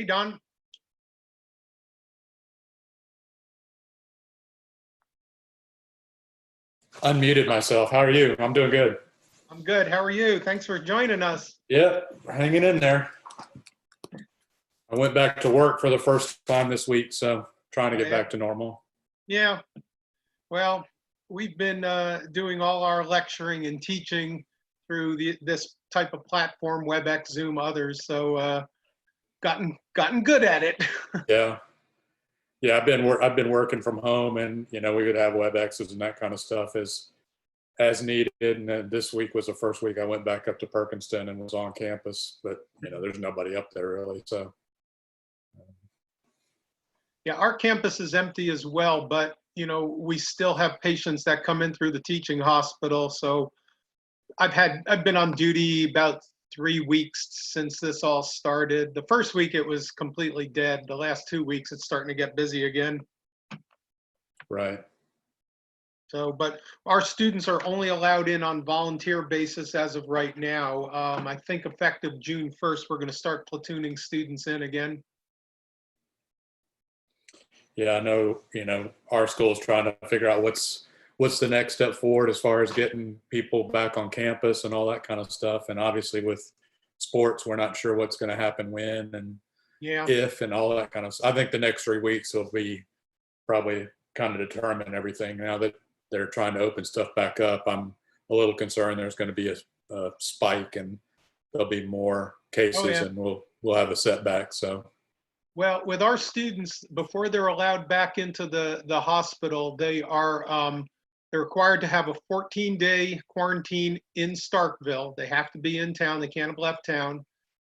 Hey, Don. Unmuted myself. How are you? I'm doing good. I'm good. How are you? Thanks for joining us. Yeah, hanging in there. I went back to work for the first time this week, so trying to get back to normal. Yeah. Well, we've been doing all our lecturing and teaching through this type of platform, WebEx, Zoom, others. So gotten good at it. Yeah. I've been working from home, and we would have WebExes and that kind of stuff as needed. And then this week was the first week I went back up to Perkinston and was on campus, but there's nobody up there really. So yeah, our campus is empty as well, but we still have patients that come in through the teaching hospital. So I've been on duty about 3 weeks since this all started. The first week it was completely dead. The last 2 weeks it's starting to get busy again. right. So, but our students are only allowed in on volunteer basis as of right now. I think effective June 1st, we're going to start platooning students in again. Yeah, I know, our school is trying to figure out what's the next step forward as far as getting people back on campus and all that kind of stuff. And obviously with sports, we're not sure what's going to happen when and if and all that kind of stuff. I think the next 3 weeks will be probably kind of determine everything. Now that they're trying to open stuff back up, I'm a little concerned there's going to be a spike and there'll be more cases and we'll have a setback. So. Well, with our students, before they're allowed back into the hospital, they're required to have a 14-day quarantine in Starkville. They have to be in town. They can't have left town.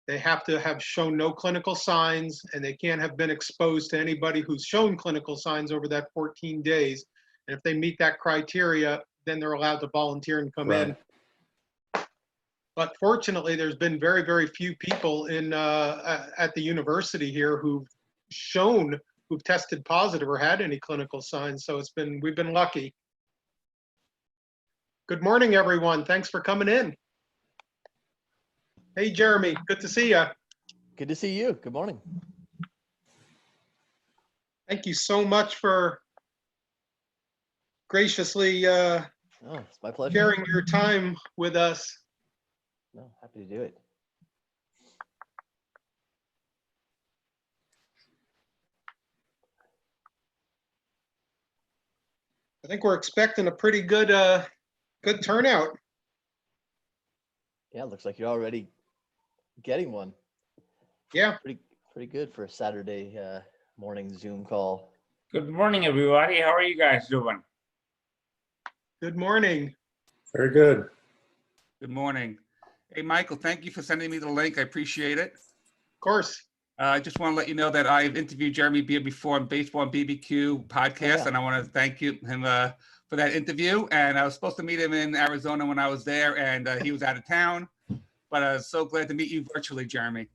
They have to have shown no clinical signs, and they can't have been exposed to anybody who's shown clinical signs over that 14 days. And if they meet that criteria, then they're allowed to volunteer and come in. But fortunately, there's been very, very few people at the university here who've tested positive or had any clinical signs. So we've been lucky. Good morning, everyone. Thanks for coming in. Hey, Jeremy, good to see you. Good to see you. Good morning. Thank you so much for graciously it's my pleasure. sharing your time with us. No, happy to do it. I think we're expecting a pretty good turnout. Yeah, it looks like you're already getting one. Yeah. Pretty good for a Saturday morning Zoom call. Good morning, everybody. How are you guys doing? Good morning. Very good. Good morning. Hey, Michael, thank you for sending me the link. I appreciate it. Of course. I just want to let you know that I've interviewed Jeremy Beer before on Baseball and BBQ podcast, and I want to thank him for that interview. And I was supposed to meet him in Arizona when I was there, and he was out of town. But I was so glad to meet you virtually, Jeremy.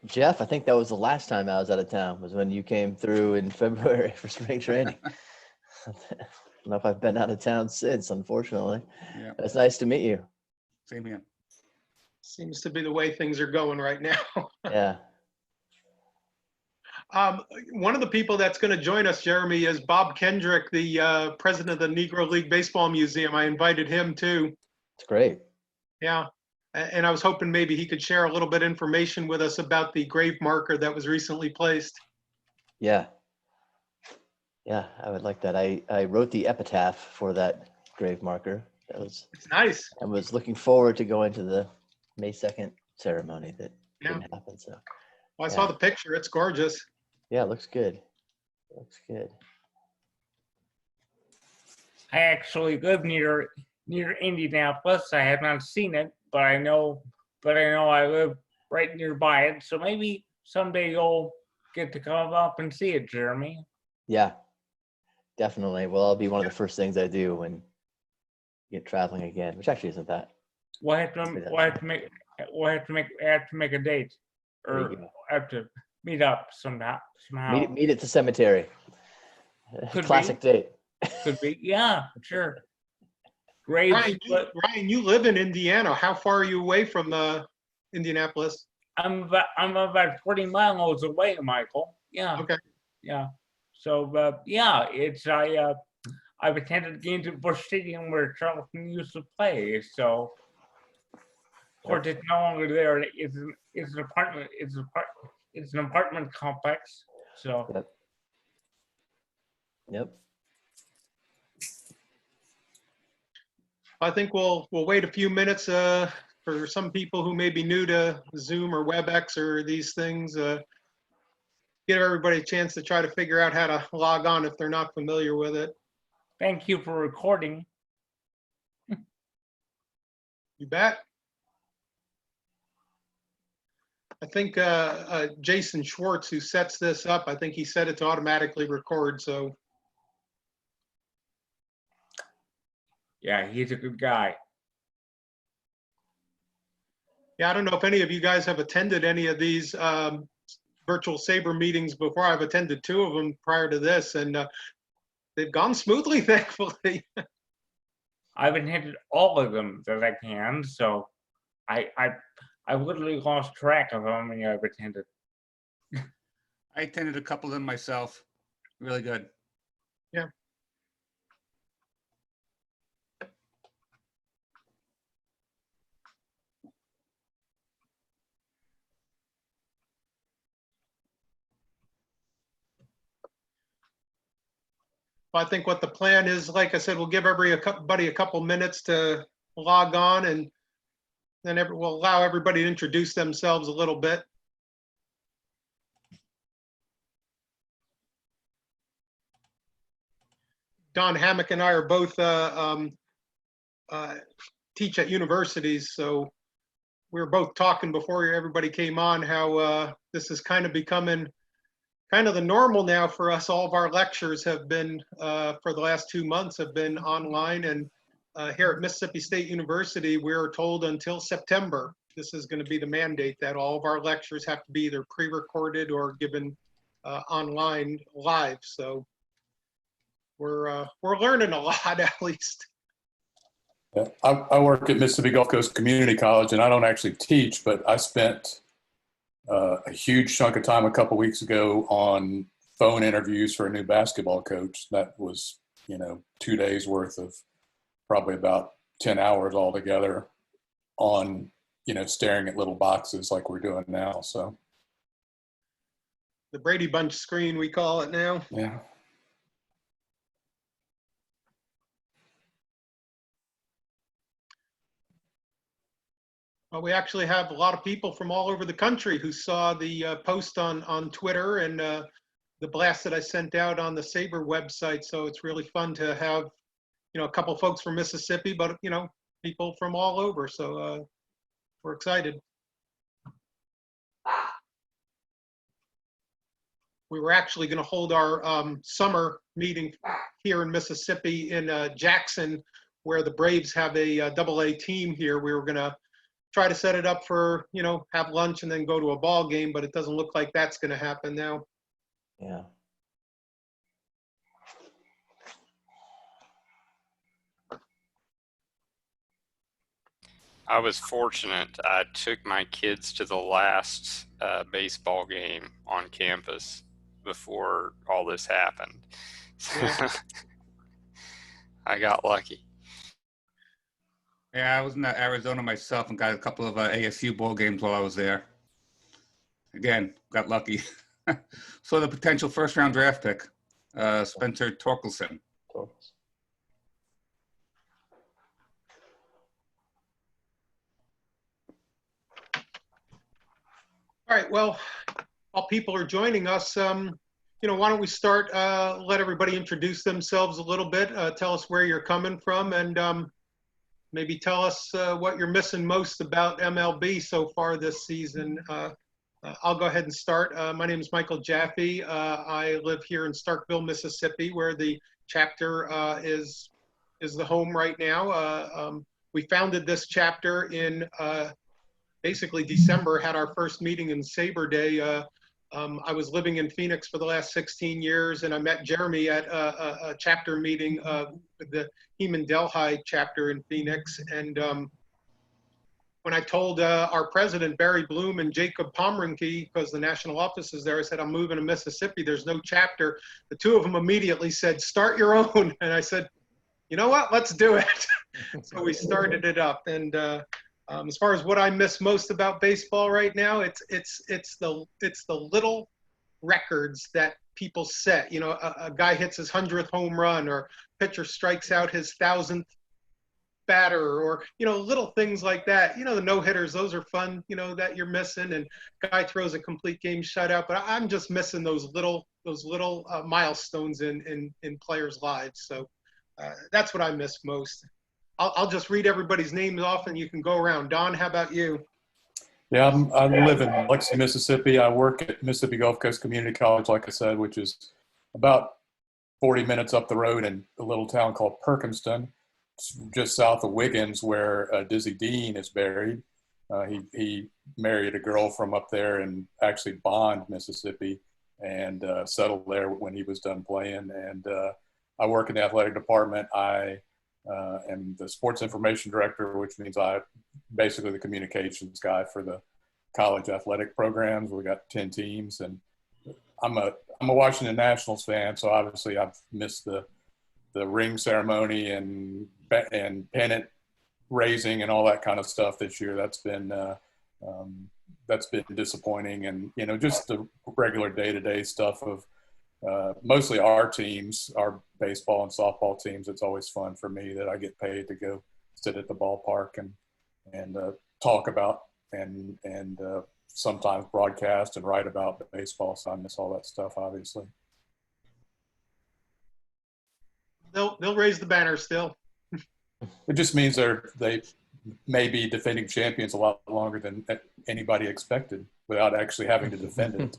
Jeff, I think that was the last time I was out of town, was when you came through in February for spring training. I don't know if I've been out of town since, unfortunately. Yeah. It's nice to meet you. Same here. Seems to be the way things are going right now. Yeah. One of the people that's going to join us, Jeremy, is Bob Kendrick, the president of the Negro League Baseball Museum. I invited him too. It's great. Yeah. And I was hoping maybe he could share a little bit of information with us about the grave marker that was recently placed. Yeah. Yeah, I would like that. I wrote the epitaph for that grave marker. It's nice. I was looking forward to going to the May 2nd ceremony that didn't happen. So Well, I saw the picture. It's gorgeous. Yeah, it looks good. It looks good. I actually live near Indianapolis. I have not seen it, but I know I live right nearby it. So maybe someday you'll get to come up and see it, Jeremy. Yeah, definitely. Well, it'll be one of the first things I do when I get traveling again, which actually isn't that. We'll have to make a date, or have to meet up somehow. Meet at the cemetery. Classic date. Could be, yeah, sure. Great. Ryan, you live in Indiana. How far are you away from Indianapolis? I'm about 40 miles away, Michael. Yeah. Okay. Yeah. So I've attended games at Busch Stadium where Charleston used to play. So of course it's no longer there. It's an apartment. It's an apartment complex. So Yep. Yep. I think we'll wait a few minutes for some people who may be new to Zoom or WebEx or these things. Give everybody a chance to try to figure out how to log on if they're not familiar with it. thank you for recording. You bet. I think Jason Schwartz, who sets this up, I think he set it to automatically record. So Yeah, he's a good guy. yeah, I don't know if any of you guys have attended any of these virtual SABR meetings before. I've attended 2 of them prior to this, and they've gone smoothly, thankfully. I've attended all of them that I can, so I literally lost track of how many I've attended. I attended a couple of them myself. Really good. Yeah. I think what the plan is, like I said, we'll give everybody a couple minutes to log on, and then we'll allow everybody to introduce themselves a little bit. Don Hammock and I are both teach at universities, so we were both talking before everybody came on how this is kind of becoming kind of the normal now for us. All of our lectures have been, for the last 2 months, have been online. And here at Mississippi State University, we're told until September, this is going to be the mandate that all of our lectures have to be either pre-recorded or given online live. So we're learning a lot, at least. Yeah, I work at Mississippi Gulf Coast Community College, and I don't actually teach, but I spent a huge chunk of time a couple weeks ago on phone interviews for a new basketball coach. That was, 2 days worth of probably about 10 hours altogether on, staring at little boxes like we're doing now. So The Brady Bunch screen, we call it now. yeah. Well, we actually have a lot of people from all over the country who saw the post on Twitter and the blast that I sent out on the SABR website. So it's really fun to have, a couple folks from Mississippi, but, people from all over. So we're excited. We were actually going to hold our summer meeting here in Mississippi in Jackson, where the Braves have a AA team here. We were going to try to set it up for, have lunch and then go to a ball game, but it doesn't look like that's going to happen now. Yeah. I was fortunate. I took my kids to the last baseball game on campus before all this happened. Yeah. I got lucky. Yeah, I was in Arizona myself and got a couple of ASU ball games while I was there. Again, got lucky. So the potential first-round draft pick, Spencer Torkelson. All right, well, while people are joining us, why don't we start, let everybody introduce themselves a little bit, tell us where you're coming from, and maybe tell us what you're missing most about MLB so far this season. I'll go ahead and start. My name is Michael Jaffe. I live here in Starkville, Mississippi, where the chapter is the home right now. We founded this chapter in basically December, had our first meeting in SABR Day. I was living in Phoenix for the last 16 years, and I met Jeremy at a chapter meeting with the Heman Delhi chapter in Phoenix. And when I told our president, Barry Bloom and Jacob Pomerinke, because the national office is there, I said, I'm moving to Mississippi. There's no chapter. The two of them immediately said, start your own. And I said, you know what, let's do it. So we started it up. And as far as what I miss most about baseball right now, it's the little records that people set. You know, a guy hits his 100th home run, or pitcher strikes out his 1,000th batter, or, you know, little things like that. You know, the no-hitters, those are fun, you know, that you're missing, and guy throws a complete game shutout. But I'm just missing those little milestones in players' lives. So that's what I miss most. I'll just read everybody's names off and you can go around. Don, how about you? Yeah, I live in Biloxi, Mississippi. I work at Mississippi Gulf Coast Community College, like I said, which is about 40 minutes up the road in a little town called Perkinston, just south of Wiggins, where Dizzy Dean is buried. He married a girl from up there in actually Bond, Mississippi, and settled there when he was done playing. And I work in the athletic department. I am the sports information director, which means I basically the communications guy for the college athletic programs. We got 10 teams, and I'm a Washington Nationals fan, so obviously I've missed the ring ceremony and pennant raising and all that kind of stuff this year. That's been disappointing, and you know, just the regular day-to-day stuff of mostly our teams, our baseball and softball teams. It's always fun for me that I get paid to go sit at the ballpark and talk about and sometimes broadcast and write about baseball. So I miss all that stuff, obviously. They'll raise the banner still. It just means they may be defending champions a lot longer than anybody expected without actually having to defend it.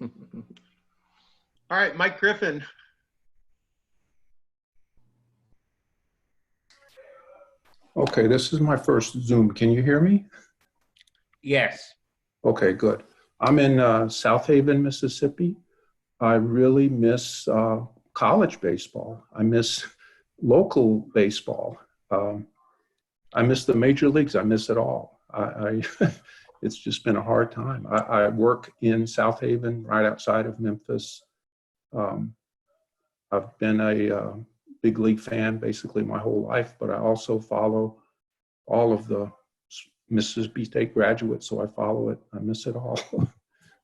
All right, Mike Griffin. Okay, this is my first Zoom. Can you hear me? Yes. Okay, good. I'm in South Haven, Mississippi. I really miss college baseball. I miss local baseball. I miss the major leagues. I miss it all. It's just been a hard time. I work in South Haven, right outside of Memphis. I've been a big league fan basically my whole life, but I also follow all of the Mississippi State graduates, so I follow it. I miss it all.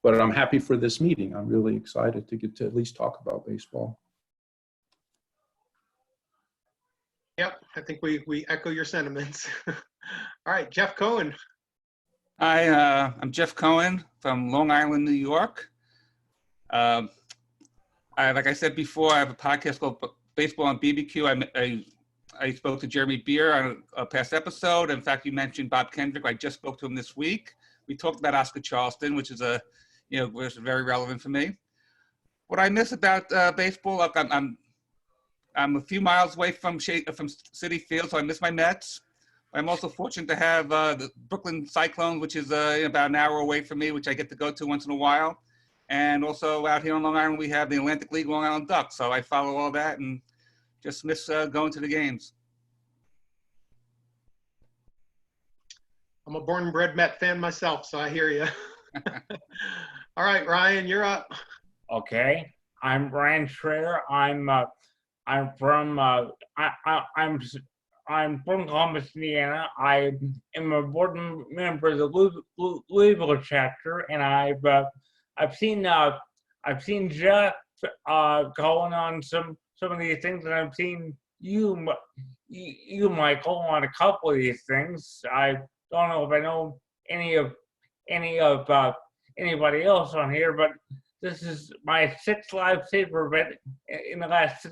But I'm happy for this meeting. I'm really excited to get to at least talk about baseball. Yep, I think we echo your sentiments. All right, Jeff Cohen. Hi, I'm Jeff Cohen from Long Island, New York. Like I said before, I have a podcast called Baseball on BBQ. I spoke to Jeremy Beer on a past episode. In fact, you mentioned Bob Kendrick. I just spoke to him this week. We talked about Oscar Charleston, which is was very relevant for me. What I miss about baseball, look, I'm a few miles away from Citi Field, so I miss my Mets. I'm also fortunate to have the Brooklyn Cyclones, which is about an hour away from me, which I get to go to once in a while. And also out here on Long Island, we have the Atlantic League Long Island Ducks. So I follow all that and just miss going to the games. I'm a born and bred Met fan myself, so I hear you. All right, Ryan, you're up. Okay. I'm Ryan Schrader. I'm from Columbus, Indiana. I am a board member of the Louisville chapter, and I've seen Jeff going on some of these things, and I've seen you Michael on a couple of these things. I don't know if I know any of anybody else on here, but this is my 6th live SABR event in the last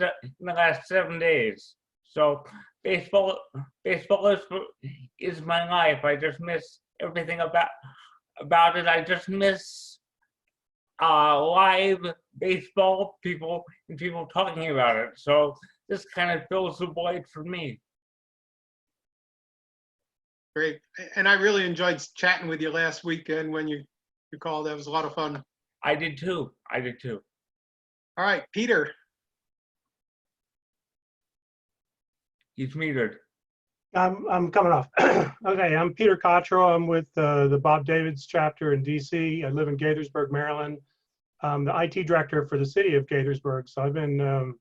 7 days. So baseball is my life. I just miss everything about it. I just miss live baseball, people talking about it. So this kind of fills the void for me. Great. And I really enjoyed chatting with you last weekend when you called. That was a lot of fun. I did too. All right, Peter. He's muted. I'm coming off. Okay, I'm Peter Cottrell. I'm with the Bob Davids chapter in DC. I live in Gaithersburg, Maryland. I'm the IT director for the city of Gaithersburg. So I've been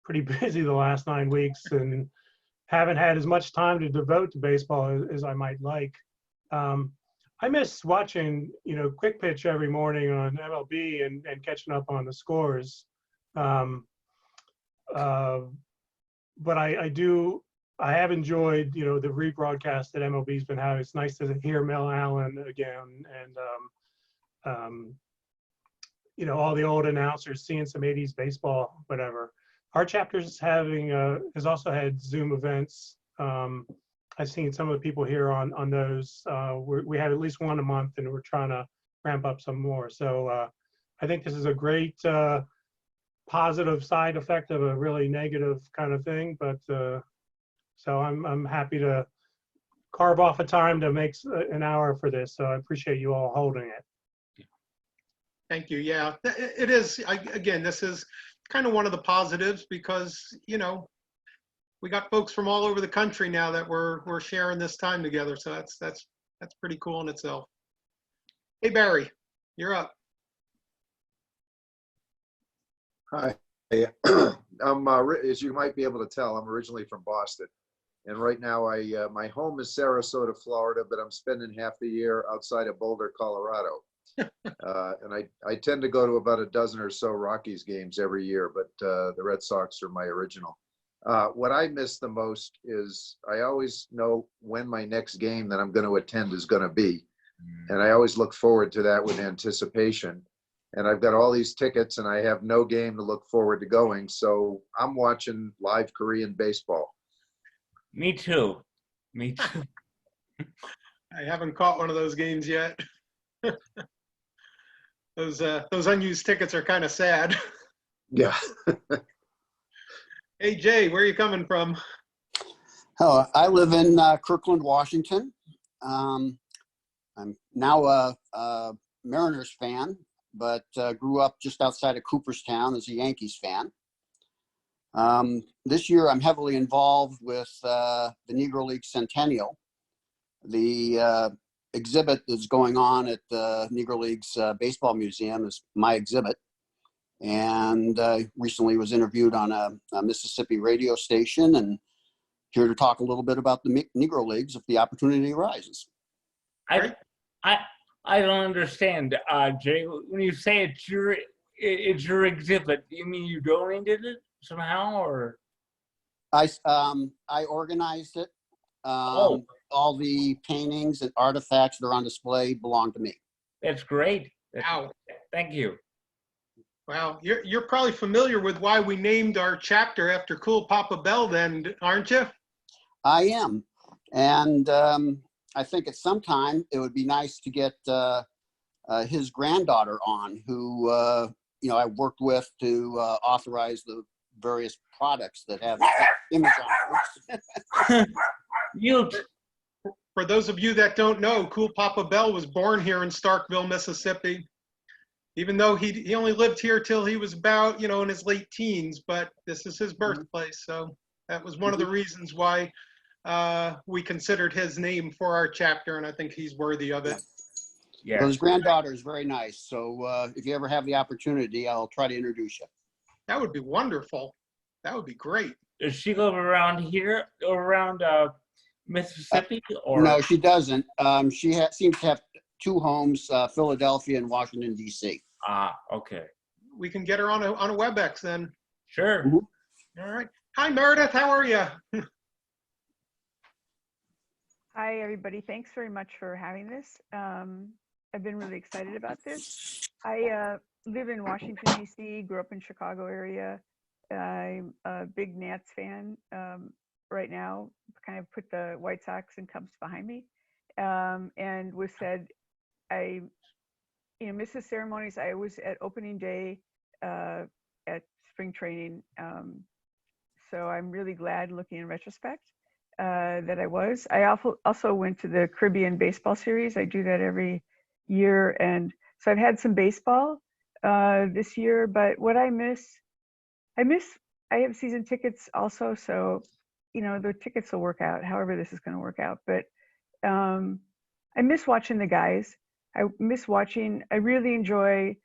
pretty busy the last 9 weeks and haven't had as much time to devote to baseball as I might like. I miss watching, quick pitch every morning on MLB and catching up on the scores. But I have enjoyed, the rebroadcast that MLB's been having. It's nice to hear Mel Allen again, and all the old announcers, seeing some 80s baseball, whatever. Our chapter has also had Zoom events. I've seen some of the people here on those. We have at least one a month, and we're trying to ramp up some more. So I think this is a great positive side effect of a really negative kind of thing, but. So I'm happy to carve off a time to make an hour for this. So I appreciate you all holding it. Thank you. Yeah, it is. Again, this is kind of one of the positives because, we got folks from all over the country now that we're sharing this time together. So that's pretty cool in itself. Hey, Barry, you're up. Hi. I'm, as you might be able to tell, I'm originally from Boston. And right now, my home is Sarasota, Florida, but I'm spending half the year outside of Boulder, Colorado. And I tend to go to about a dozen or so Rockies games every year, but the Red Sox are my original. What I miss the most is I always know when my next game that I'm going to attend is going to be. And I always look forward to that with anticipation. And I've got all these tickets and I have no game to look forward to going. So I'm watching live Korean baseball. Me too. Me too. I haven't caught one of those games yet. Those unused tickets are kind of sad. Yeah. Hey, Jay, where are you coming from? Oh, I live in Kirkland, Washington. I'm now a Mariners fan, but grew up just outside of Cooperstown as a Yankees fan. This year, I'm heavily involved with the Negro Leagues Centennial. The exhibit that's going on at the Negro Leagues Baseball Museum is my exhibit. And recently was interviewed on a Mississippi radio station, and here to talk a little bit about the Negro Leagues if the opportunity arises. I don't understand, Jay. When you say it's your exhibit, you mean you donated it somehow, or? I organized it. All the paintings and artifacts that are on display belong to me. That's great. Wow. Thank you. Wow, you're probably familiar with why we named our chapter after Cool Papa Bell then, aren't you? I am. And I think at some time it would be nice to get his granddaughter on, who I worked with to authorize the various products that have image on it. For those of you that don't know, Cool Papa Bell was born here in Starkville, Mississippi. Even though he only lived here till he was about, in his late teens, but this is his birthplace. So that was one of the reasons why we considered his name for our chapter, and I think he's worthy of it. Yeah. Well, his granddaughter is very nice. So if you ever have the opportunity, I'll try to introduce you. That would be wonderful. That would be great. Does she live around here, around Mississippi? Or no, she doesn't. She seems to have two homes, Philadelphia and Washington, D.C. Ah, okay. We can get her on a WebEx then. Sure. All right. Hi, Meredith. How are you? Hi, everybody. Thanks very much for having this. I've been really excited about this. I live in Washington, D.C., grew up in Chicago area. I'm a big Nats fan right now, kind of put the White Sox and Cubs behind me. And was said, miss the ceremonies. I was at opening day at spring training. So I'm really glad, looking in retrospect, that I was. I also went to the Caribbean Baseball Series. I do that every year. And so I've had some baseball this year, but what I have season tickets also. So the tickets will work out, however this is going to work out. But I miss watching the guys. I really enjoy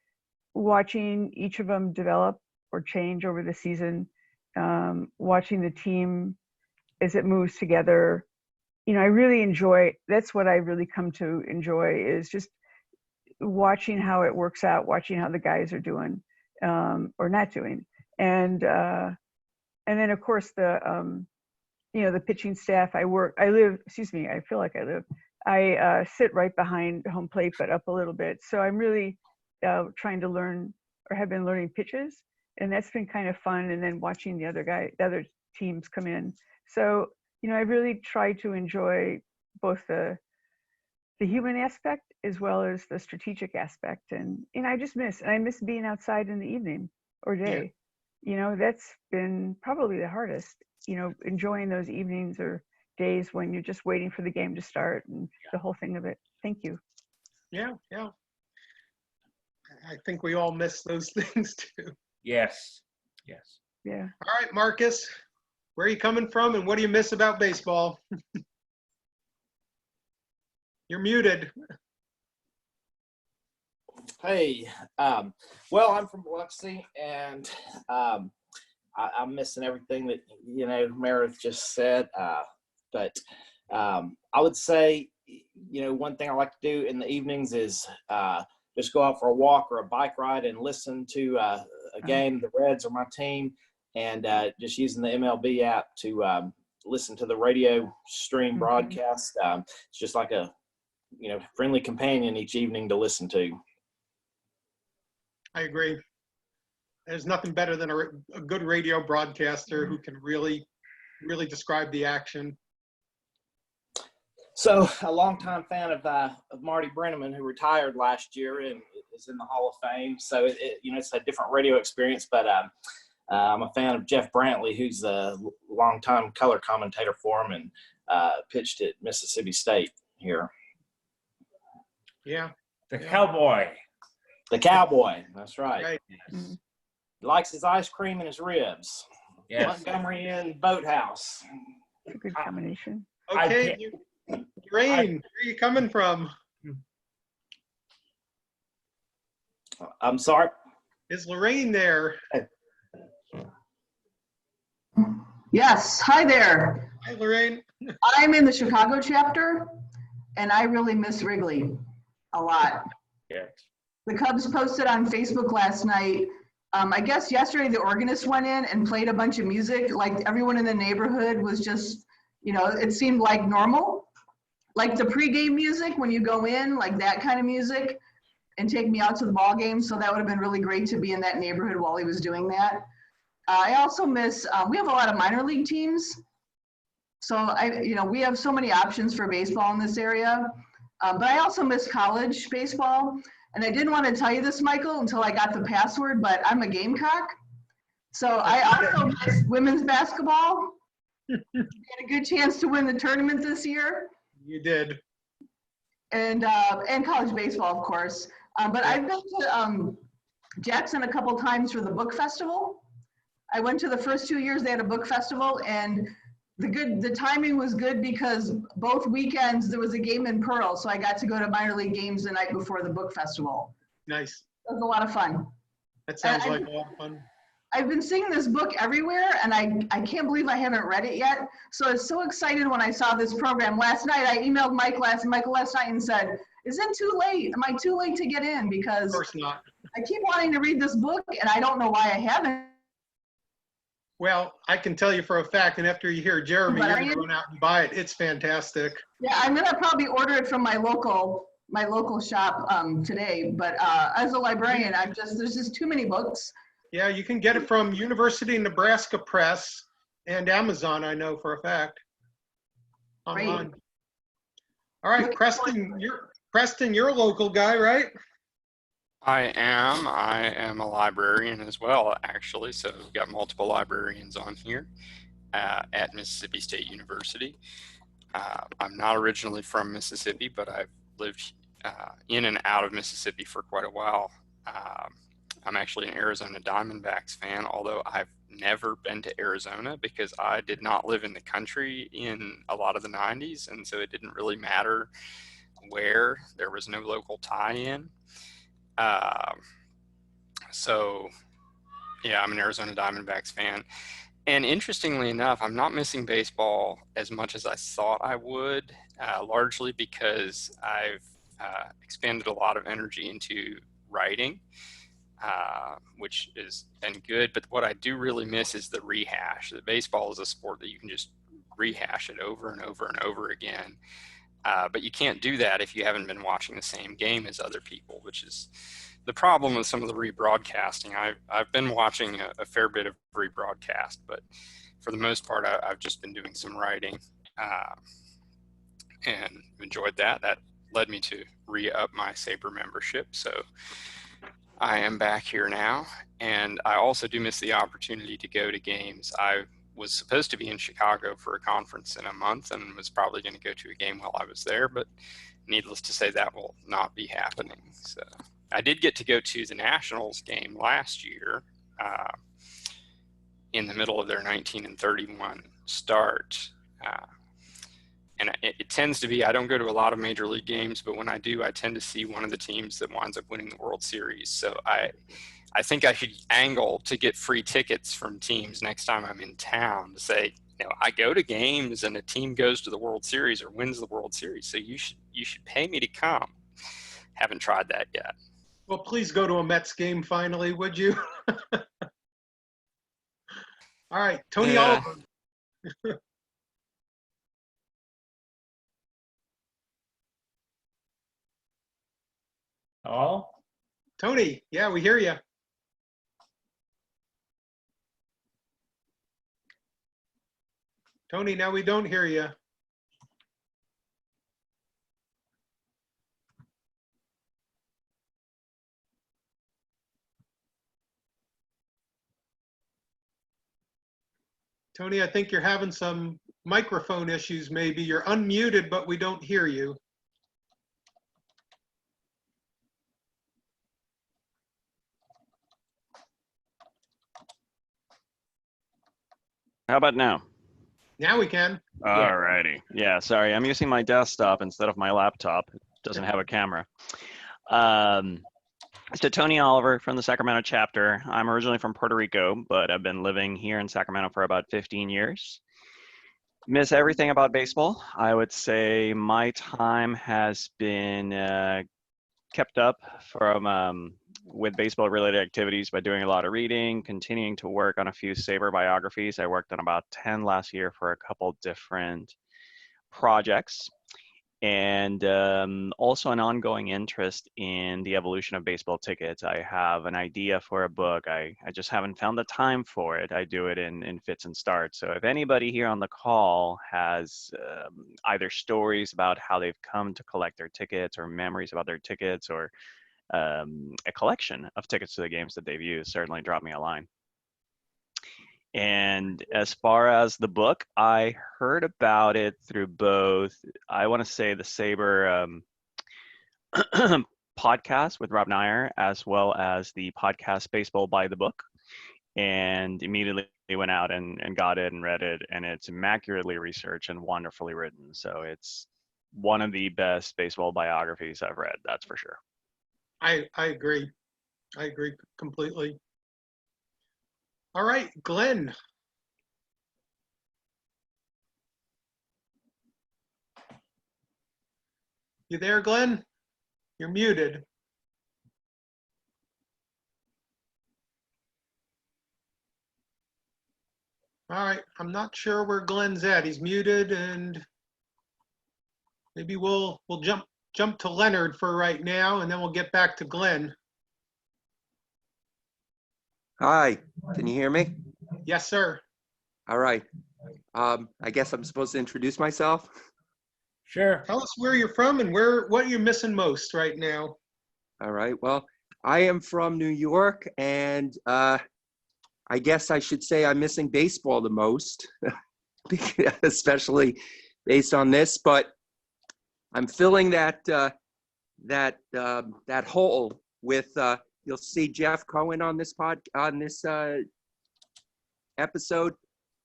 watching each of them develop or change over the season, watching the team as it moves together. I really enjoy, that's what I really come to enjoy, is just watching how it works out, watching how the guys are doing or not doing. And then of course the pitching staff. I sit right behind home plate, but up a little bit. So I'm really trying to learn, or have been learning pitches, and that's been kind of fun. And then watching the other teams come in. So, I really try to enjoy both the human aspect as well as the strategic aspect. And I miss being outside in the evening or day. That's been probably the hardest, enjoying those evenings or days when you're just waiting for the game to start and the whole thing of it. Thank you. Yeah. I think we all miss those things too. Yes. Yeah. All right, Marcus, where are you coming from and what do you miss about baseball? You're muted. Hey, well, I'm from Biloxi, and I'm missing everything that Meredith just said. But I would say, one thing I like to do in the evenings is just go out for a walk or a bike ride and listen to a game. The Reds are my team, and just using the MLB app to listen to the radio stream broadcast. It's just like a friendly companion each evening to listen to. I agree. There's nothing better than a good radio broadcaster who can really describe the action. So, a longtime fan of Marty Brenneman, who retired last year and is in the Hall of Fame. So, it's a different radio experience. But I'm a fan of Jeff Brantley, who's a longtime color commentator for him and pitched at Mississippi State here. Yeah. The Cowboy. The Cowboy. That's right. Right. Yes. He likes his ice cream and his ribs. Yes. Montgomery and Boathouse. It's a good combination. Okay, Lorene, where are you coming from? I'm sorry? Is Lorene there? Yes, hi there. Hi, Lorene. I'm in the Chicago chapter, and I really miss Wrigley a lot. Yes. The Cubs posted on Facebook last night. I guess yesterday the organist went in and played a bunch of music. Like everyone in the neighborhood was just, it seemed like normal. Like the pregame music when you go in, like that kind of music, and take me out to the ball game. So that would have been really great to be in that neighborhood while he was doing that. I also miss, we have a lot of minor league teams. So we have so many options for baseball in this area. But I also miss college baseball. And I didn't want to tell you this, Michael, until I got the password, but I'm a Gamecock. So I also miss women's basketball. Had a good chance to win the tournament this year. You did. And college baseball, of course. But I've been to Jackson a couple times for the book festival. I went to the first 2 years they had a book festival, and the timing was good because both weekends there was a game in Pearl, so I got to go to minor league games the night before the book festival. Nice. It was a lot of fun. That sounds like a lot of fun. I've been seeing this book everywhere, and I can't believe I haven't read it yet. So I was so excited when I saw this program. Last night, I emailed Michael last night and said, is it too late? Am I too late to get in? Because of course not. I keep wanting to read this book, and I don't know why I haven't. Well, I can tell you for a fact, and after you hear Jeremy, you're going to run out and buy it. It's fantastic. Yeah, I'm going to probably order it from my local shop today. But as a librarian, there's just too many books. Yeah, you can get it from University of Nebraska Press and Amazon, I know for a fact. Online. Great. All right, Preston, you're a local guy, right? I am a librarian as well, actually. So we've got multiple librarians on here at Mississippi State University. I'm not originally from Mississippi, but I've lived in and out of Mississippi for quite a while. I'm actually an Arizona Diamondbacks fan, although I've never been to Arizona because I did not live in the country in a lot of the 90s. And so it didn't really matter where. There was no local tie-in. So yeah, I'm an Arizona Diamondbacks fan. And interestingly enough, I'm not missing baseball as much as I thought I would, largely because I've expended a lot of energy into writing, which has been good. But what I do really miss is the rehash. The baseball is a sport that you can just rehash it over and over and over again. But you can't do that if you haven't been watching the same game as other people, which is the problem with some of the rebroadcasting. I've been watching a fair bit of rebroadcast, but for the most part, I've just been doing some writing and enjoyed that. That led me to re-up my SABR membership. So I am back here now. And I also do miss the opportunity to go to games. I was supposed to be in Chicago for a conference in a month and was probably going to go to a game while I was there, but needless to say, that will not be happening. So I did get to go to the Nationals game last year in the middle of their 19-31 start. And it tends to be, I don't go to a lot of major league games, but when I do, I tend to see one of the teams that winds up winning the World Series. So I think I should angle to get free tickets from teams next time I'm in town to say, you know, I go to games and a team goes to the World Series or wins the World Series. So you should pay me to come. Haven't tried that yet. Well, please go to a Mets game finally, would you? All right, Tony Oliver. Hello? Tony, yeah, we hear you. Tony, now we don't hear you. Tony, I think you're having some microphone issues maybe. You're unmuted, but we don't hear you. How about now? Now we can. All righty. Yeah, sorry. I'm using my desktop instead of my laptop. It doesn't have a camera. So Tony Oliver from the Sacramento chapter. I'm originally from Puerto Rico, but I've been living here in Sacramento for about 15 years. Miss everything about baseball. I would say my time has been kept up from with baseball related activities by doing a lot of reading, continuing to work on a few SABR biographies. I worked on about 10 last year for a couple different projects, and also an ongoing interest in the evolution of baseball tickets. I have an idea for a book. I just haven't found the time for it. I do it in fits and starts. So if anybody here on the call has either stories about how they've come to collect their tickets or memories about their tickets or a collection of tickets to the games that they've used, certainly drop me a line. And as far as the book, I heard about it through both, I want to say the SABR podcast with Rob Nair, as well as the podcast Baseball by the Book, and immediately went out and got it and read it, and it's immaculately researched and wonderfully written. So it's one of the best baseball biographies I've read, that's for sure. I agree. I agree completely. All right, Glenn. You there, Glenn? You're muted. All right, I'm not sure where Glenn's at. He's muted, and maybe we'll jump to Leonard for right now, and then we'll get back to Glenn. Hi, can you hear me? Yes, sir. All right. I guess I'm supposed to introduce myself. Sure. Tell us where you're from and what you're missing most right now. All right. Well, I am from New York, and I guess I should say I'm missing baseball the most, especially based on this. But I'm filling that hole with. You'll see Jeff Cohen on this episode.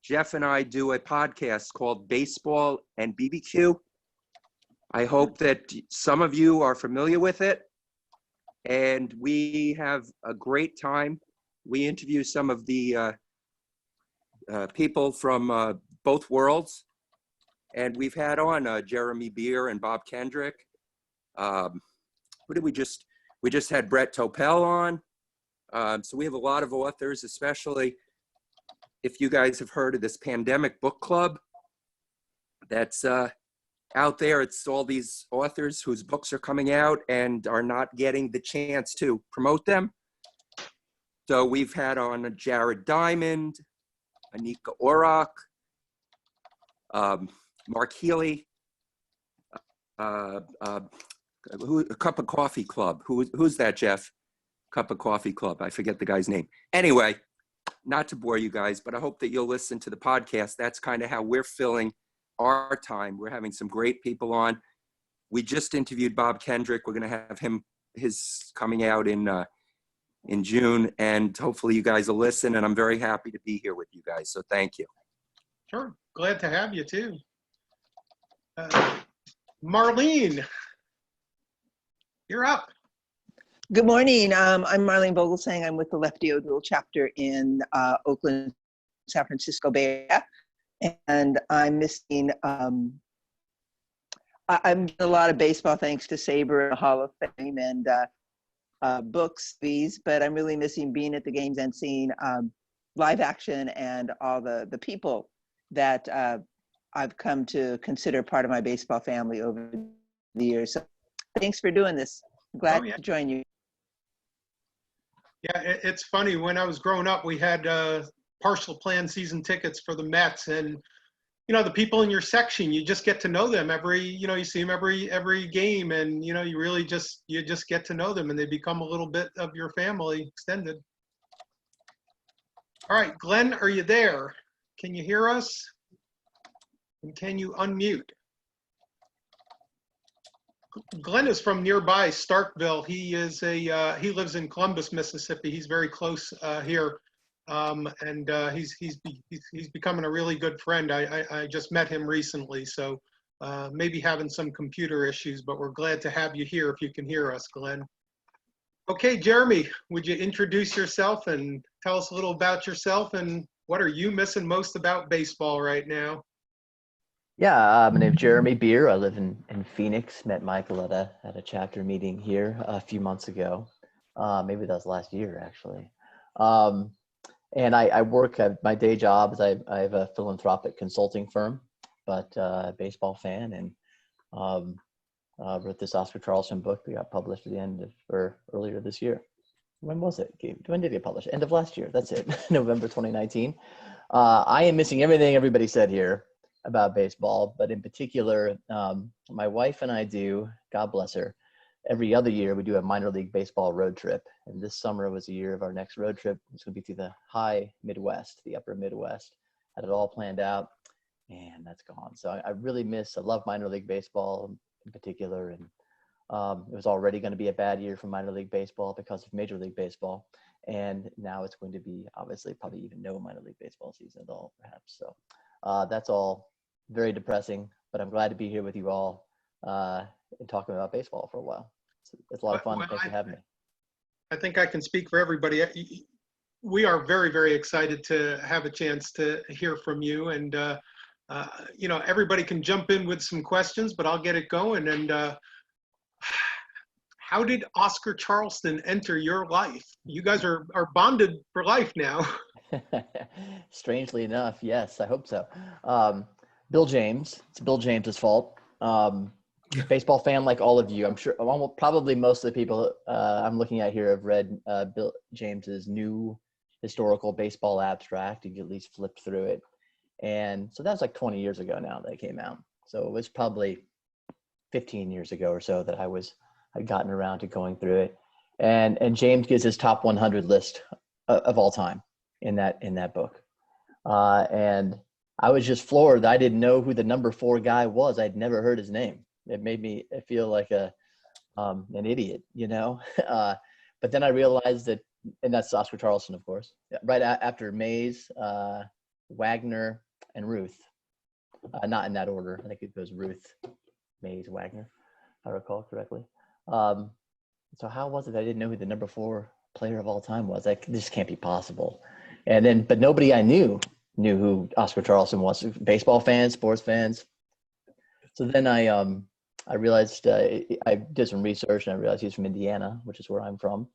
Jeff and I do a podcast called Baseball and BBQ. I hope that some of you are familiar with it, and we have a great time. We interview some of the people from both worlds, and we've had on Jeremy Beer and Bob Kendrick. Who did we just had Brett Topel on. So we have a lot of authors, especially if you guys have heard of this pandemic book club that's out there. It's all these authors whose books are coming out and are not getting the chance to promote them. So we've had on Jared Diamond, Anika Orok, Mark Healy, a Cup of Coffee Club. Who's that, Jeff? Cup of Coffee Club. I forget the guy's name. Anyway, not to bore you guys, but I hope that you'll listen to the podcast. That's kind of how we're filling our time. We're having some great people on. We just interviewed Bob Kendrick. We're going to have his coming out in June, and hopefully you guys will listen, and I'm very happy to be here with you guys. So thank you. Sure. Glad to have you too. Marlene, you're up. Good morning. I'm Marlene Vogelsang. I'm with the Lefty O'Doul chapter in Oakland, San Francisco Bay Area. And I'm missing, I'm doing a lot of baseball thanks to SABR and the Hall of Fame and books, these, but I'm really missing being at the games and seeing live action and all the people that I've come to consider part of my baseball family over the years. So thanks for doing this. Glad to join you. Yeah, it's funny. When I was growing up, we had partial plan season tickets for the Mets, and the people in your section, you just get to know them you see them every game, and you really just get to know them, and they become a little bit of your family extended. All right, Glenn, are you there? Can you hear us? And can you unmute? Glenn is from nearby Starkville. He lives in Columbus, Mississippi. He's very close here, and he's becoming a really good friend. I just met him recently, so maybe having some computer issues, but we're glad to have you here if you can hear us, Glenn. Okay, Jeremy, would you introduce yourself and tell us a little about yourself, and what are you missing most about baseball right now? Yeah, my name's Jeremy Beer. I live in Phoenix. Met Michael at a chapter meeting here a few months ago. Maybe that was last year, actually. And I work at my day job is I have a philanthropic consulting firm, but baseball fan, and wrote this Oscar Charleston book that got published at the end of, or earlier this year. When was it? When did it get published? End of last year. That's it. November 2019. I am missing everything everybody said here about baseball, but in particular, my wife and I do, God bless her, every other year we do a minor league baseball road trip. And this summer was the year of our next road trip. It's going to be through the high Midwest, the upper Midwest. Had it all planned out, and that's gone. So I really I love minor league baseball in particular. And it was already going to be a bad year for minor league baseball because of Major League Baseball. And now it's going to be obviously probably even no minor league baseball season at all, perhaps. So that's all very depressing, but I'm glad to be here with you all and talking about baseball for a while. It's a lot of fun. Thanks for having me. I think I can speak for everybody. We are very, very excited to have a chance to hear from you. And, everybody can jump in with some questions, but I'll get it going. And how did Oscar Charleston enter your life? You guys are bonded for life now. Strangely enough, yes, I hope so. Bill James. It's Bill James's fault. Baseball fan like all of you. I'm sure probably most of the people I'm looking at here have read Bill James's new historical baseball abstract. You at least flipped through it. And so that was like 20 years ago now that it came out. So it was probably 15 years ago or so that I'd gotten around to going through it. And James gives his top 100 list of all time in that book. And I was just floored. I didn't know who the number 4 guy was. I'd never heard his name. It made me feel like an idiot, But then I realized that and that's Oscar Charleston, of course. Yeah, right after Mays, Wagner, and Ruth. Not in that order. I think it goes Ruth, Mays, Wagner, if I recall correctly. So how was it I didn't know who the number 4 player of all time was? This can't be possible. And then, but nobody I knew who Oscar Charleston was. Baseball fans, sports fans. So then I realized I did some research and I realized he's from Indiana, which is where I'm from,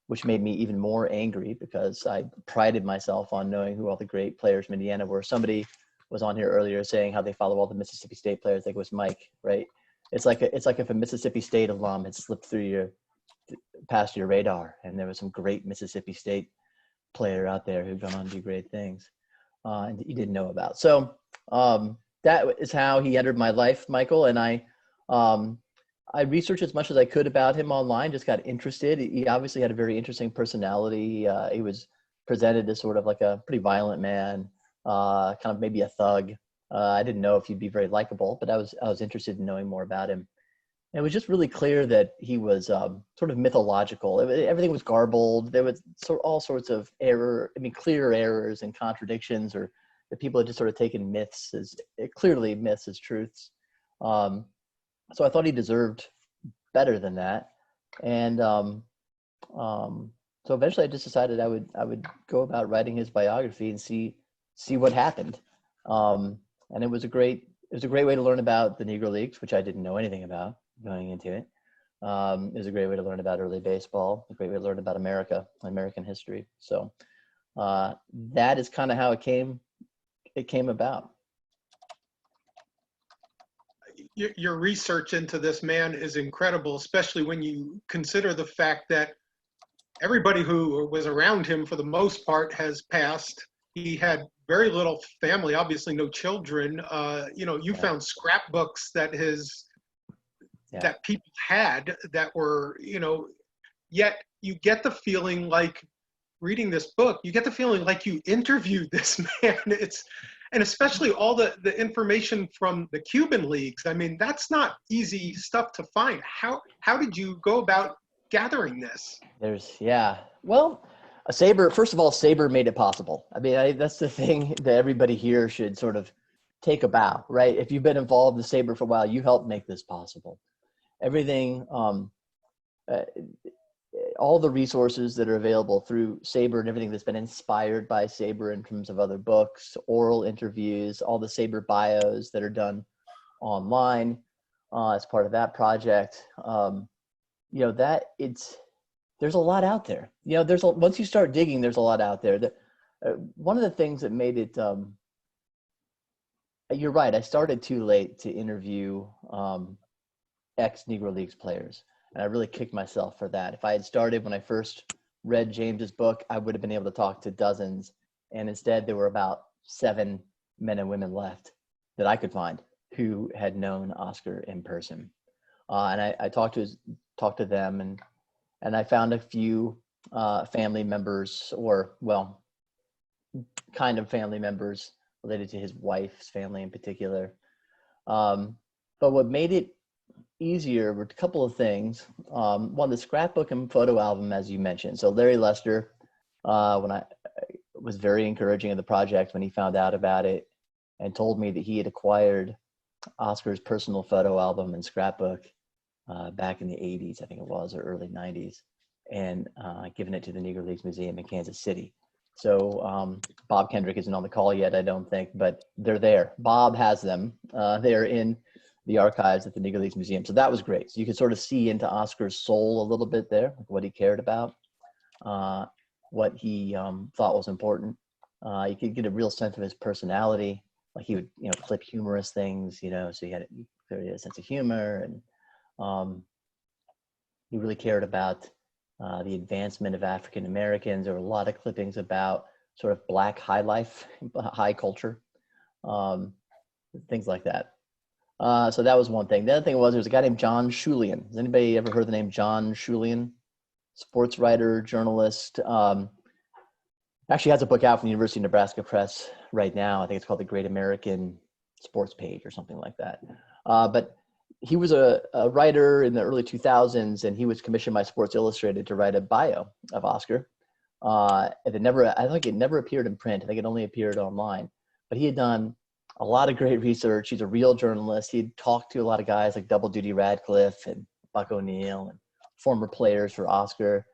which made me even more angry because I prided myself on knowing who all the great players from Indiana were. Somebody was on here earlier saying how they follow all the Mississippi State players. I think it was Mike, right? It's like if a Mississippi State alum had slipped past your radar, and there was some great Mississippi State player out there who'd gone on to do great things, and you didn't know about. So that is how he entered my life, Michael. And I researched as much as I could about him online, just got interested. He obviously had a very interesting personality. He was presented as sort of like a pretty violent man, kind of maybe a thug. I didn't know if he'd be very likable, but I was interested in knowing more about him. And it was just really clear that he was sort of mythological. Everything was garbled. There was all sorts of clear errors and contradictions, or that people had just sort of taken myths as truths. So I thought he deserved better than that. And so eventually I just decided I would go about writing his biography and see what happened. And it was a great way to learn about the Negro Leagues, which I didn't know anything about going into it. It was a great way to learn about early baseball, a great way to learn about American history. So that is kind of how it came about. Your research into this man is incredible, especially when you consider the fact that everybody who was around him for the most part has passed. He had very little family, obviously no children. You found scrapbooks that that people had that were, yet you get the feeling like reading this book, you get the feeling like you interviewed this man. And especially all the information from the Cuban leagues. I mean, that's not easy stuff to find. How did you go about gathering this? Well, SABR made it possible. I mean, that's the thing that everybody here should sort of take a bow, right? If you've been involved in SABR for a while, you helped make this possible. Everything, all the resources that are available through SABR and everything that's been inspired by SABR in terms of other books, oral interviews, all the SABR bios that are done online as part of that project, there's a lot out there. Once you start digging, there's a lot out there. One of the things that made it, you're right, I started too late to interview ex-Negro Leagues players. And I really kicked myself for that. If I had started when I first read James's book, I would have been able to talk to dozens. And instead, there were about 7 men and women left that I could find who had known Oscar in person. And I talked to them, and I found a few family members, kind of family members related to his wife's family in particular. But what made it easier were a couple of things. One, the scrapbook and photo album, as you mentioned. So Larry Lester, when I was very encouraging of the project when he found out about it and told me that he had acquired Oscar's personal photo album and scrapbook back in the 80s, I think it was, or early 90s, and given it to the Negro Leagues Museum in Kansas City. So Bob Kendrick isn't on the call yet, I don't think, but they're there. Bob has them. They're in the archives at the Negro Leagues Museum. So that was great. So you could sort of see into Oscar's soul a little bit there, like what he cared about, what he thought was important. You could get a real sense of his personality. Like he would, clip humorous things, so he had clearly a sense of humor, and he really cared about the advancement of African Americans. There were a lot of clippings about sort of Black high life, high culture, things like that. So that was one thing. The other thing was, there was a guy named John Schulian. Has anybody ever heard the name John Schulian? Sports writer, journalist. Actually has a book out from the University of Nebraska Press right now. I think it's called The Great American Sports Page or something like that. But he was a writer in the early 2000s, and he was commissioned by Sports Illustrated to write a bio of Oscar. I think it never appeared in print. I think it only appeared online. But he had done a lot of great research. He's a real journalist. He'd talked to a lot of guys like Double Duty Radcliffe and Buck O'Neill and former players for Oscar.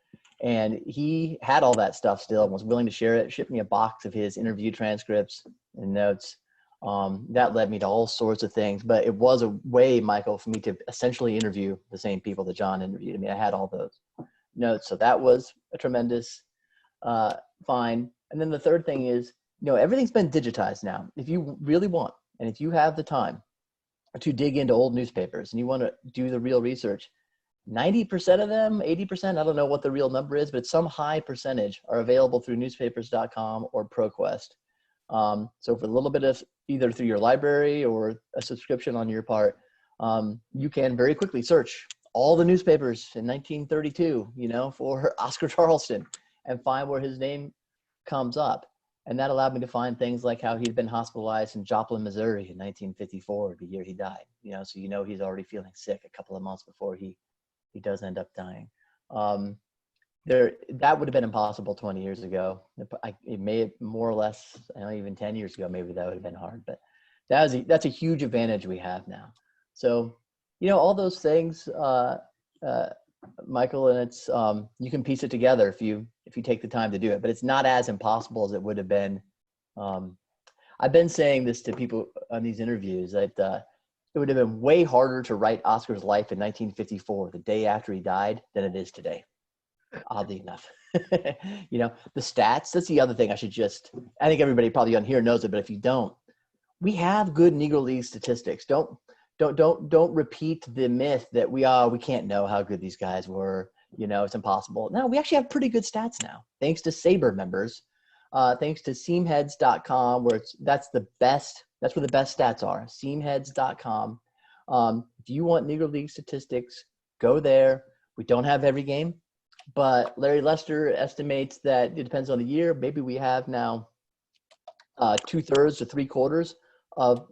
And he had all that stuff still and was willing to share it, shipped me a box of his interview transcripts and notes. That led me to all sorts of things, but it was a way, Michael, for me to essentially interview the same people that John interviewed. I mean, I had all those notes. So that was a tremendous find. And then the third thing is, everything's been digitized now. If you really want, and if you have the time to dig into old newspapers and you want to do the real research, 90% of them, 80%, I don't know what the real number is, but some high percentage are available through newspapers.com or ProQuest. So for a little bit of either through your library or a subscription on your part, you can very quickly search all the newspapers in 1932, for Oscar Charleston and find where his name comes up. And that allowed me to find things like how he'd been hospitalized in Joplin, Missouri in 1954, the year he died, so he's already feeling sick a couple of months before he does end up dying. That would have been impossible 20 years ago. It may have more or less, even 10 years ago, maybe that would have been hard, but that's a huge advantage we have now. So, all those things, Michael, and it's, you can piece it together if you take the time to do it, but it's not as impossible as it would have been. I've been saying this to people on these interviews that, it would have been way harder to write Oscar's life in 1954, the day after he died, than it is today, oddly enough. The stats, that's the other thing I think everybody probably on here knows it, but if you don't, we have good Negro League statistics. Don't repeat the myth that we can't know how good these guys were. It's impossible. No, we actually have pretty good stats now, thanks to SABR members, thanks to seamheads.com, that's where the best stats are, seamheads.com. If you want Negro League statistics, go there. We don't have every game, but Larry Lester estimates that it depends on the year. Maybe we have now 2/3 to 3/4 of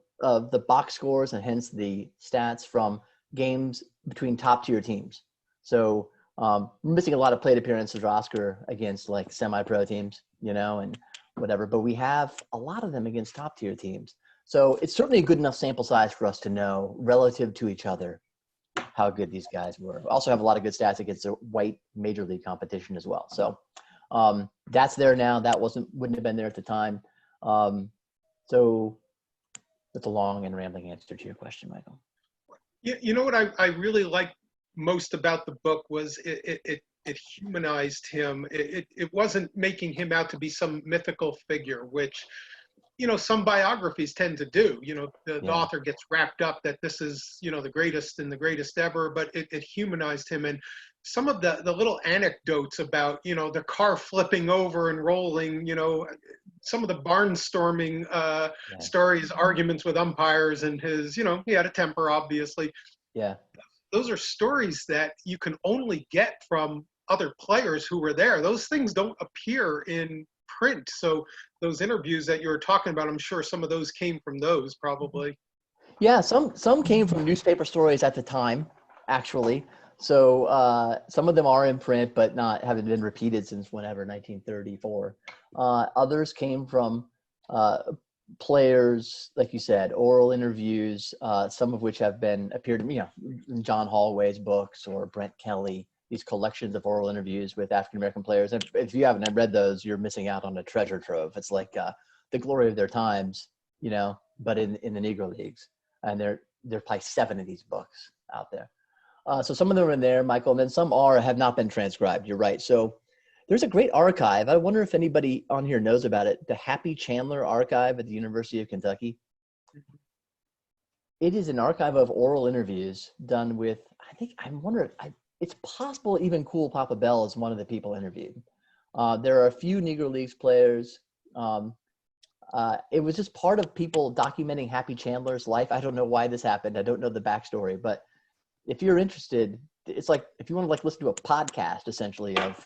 the box scores and hence the stats from games between top tier teams. So we're missing a lot of plate appearances for Oscar against like semi-pro teams, and whatever, but we have a lot of them against top tier teams. So it's certainly a good enough sample size for us to know relative to each other how good these guys were. We also have a lot of good stats against the white major league competition as well. So that's there now. That wouldn't have been there at the time. So that's a long and rambling answer to your question, Michael. You know what I really liked most about the book was it humanized him. It wasn't making him out to be some mythical figure, which some biographies tend to do. The author gets wrapped up that this is the greatest and the greatest ever, but it humanized him. And some of the little anecdotes about the car flipping over and rolling, some of the barnstorming stories, arguments with umpires, and his he had a temper, obviously. Yeah, those are stories that you can only get from other players who were there. Those things don't appear in print. So those interviews that you were talking about, I'm sure some of those came from those probably. Yeah, some came from newspaper stories at the time, actually. So some of them are in print, but haven't been repeated since whenever, 1934. Others came from players, like you said, oral interviews, some of which have appeared in John Holloway's books or Brent Kelly, these collections of oral interviews with African-American players. And if you haven't read those, you're missing out on a treasure trove. It's like the glory of their times, but in the Negro Leagues. And there are probably 7 of these books out there. So some of them are in there, Michael, and then some have not been transcribed. You're right. So there's a great archive. I wonder if anybody on here knows about it. The Happy Chandler Archive at the University of Kentucky. It is an archive of oral interviews done with, it's possible even Cool Papa Bell is one of the people interviewed. There are a few Negro Leagues players. It was just part of people documenting Happy Chandler's life. I don't know why this happened. I don't know the backstory, but if you're interested, it's like if you want to listen to a podcast essentially of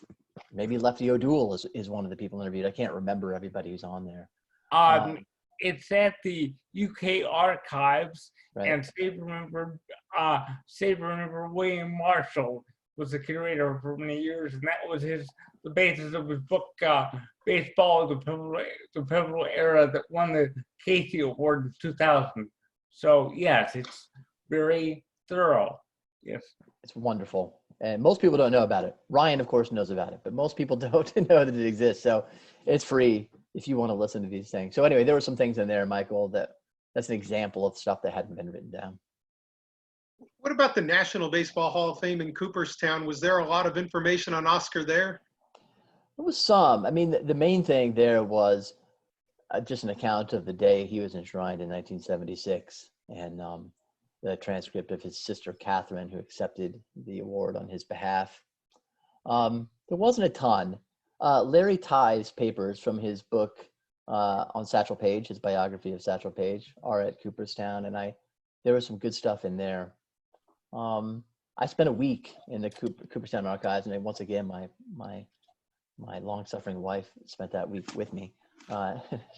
maybe Lefty O'Doul is one of the people interviewed. I can't remember everybody who's on there. It's at the UK archives, right. And SABR member William Marshall was the curator for many years, and that was the basis of his book, Baseball, the Pivotal Era, that won the Casey Award in 2000. So yes, it's very thorough. Yes. It's wonderful. And most people don't know about it. Ryan, of course, knows about it, but most people don't know that it exists. So it's free if you want to listen to these things. So anyway, there were some things in there, Michael, that's an example of stuff that hadn't been written down. What about the National Baseball Hall of Fame in Cooperstown? Was there a lot of information on Oscar there? There was some. I mean, the main thing there was just an account of the day he was enshrined in 1976, and the transcript of his sister Catherine, who accepted the award on his behalf. There wasn't a ton. Larry Tighe's papers from his book on Satchel Paige, his biography of Satchel Paige, are at Cooperstown, and there was some good stuff in there. I spent a week in the Cooperstown archives, and once again, my long-suffering wife spent that week with me.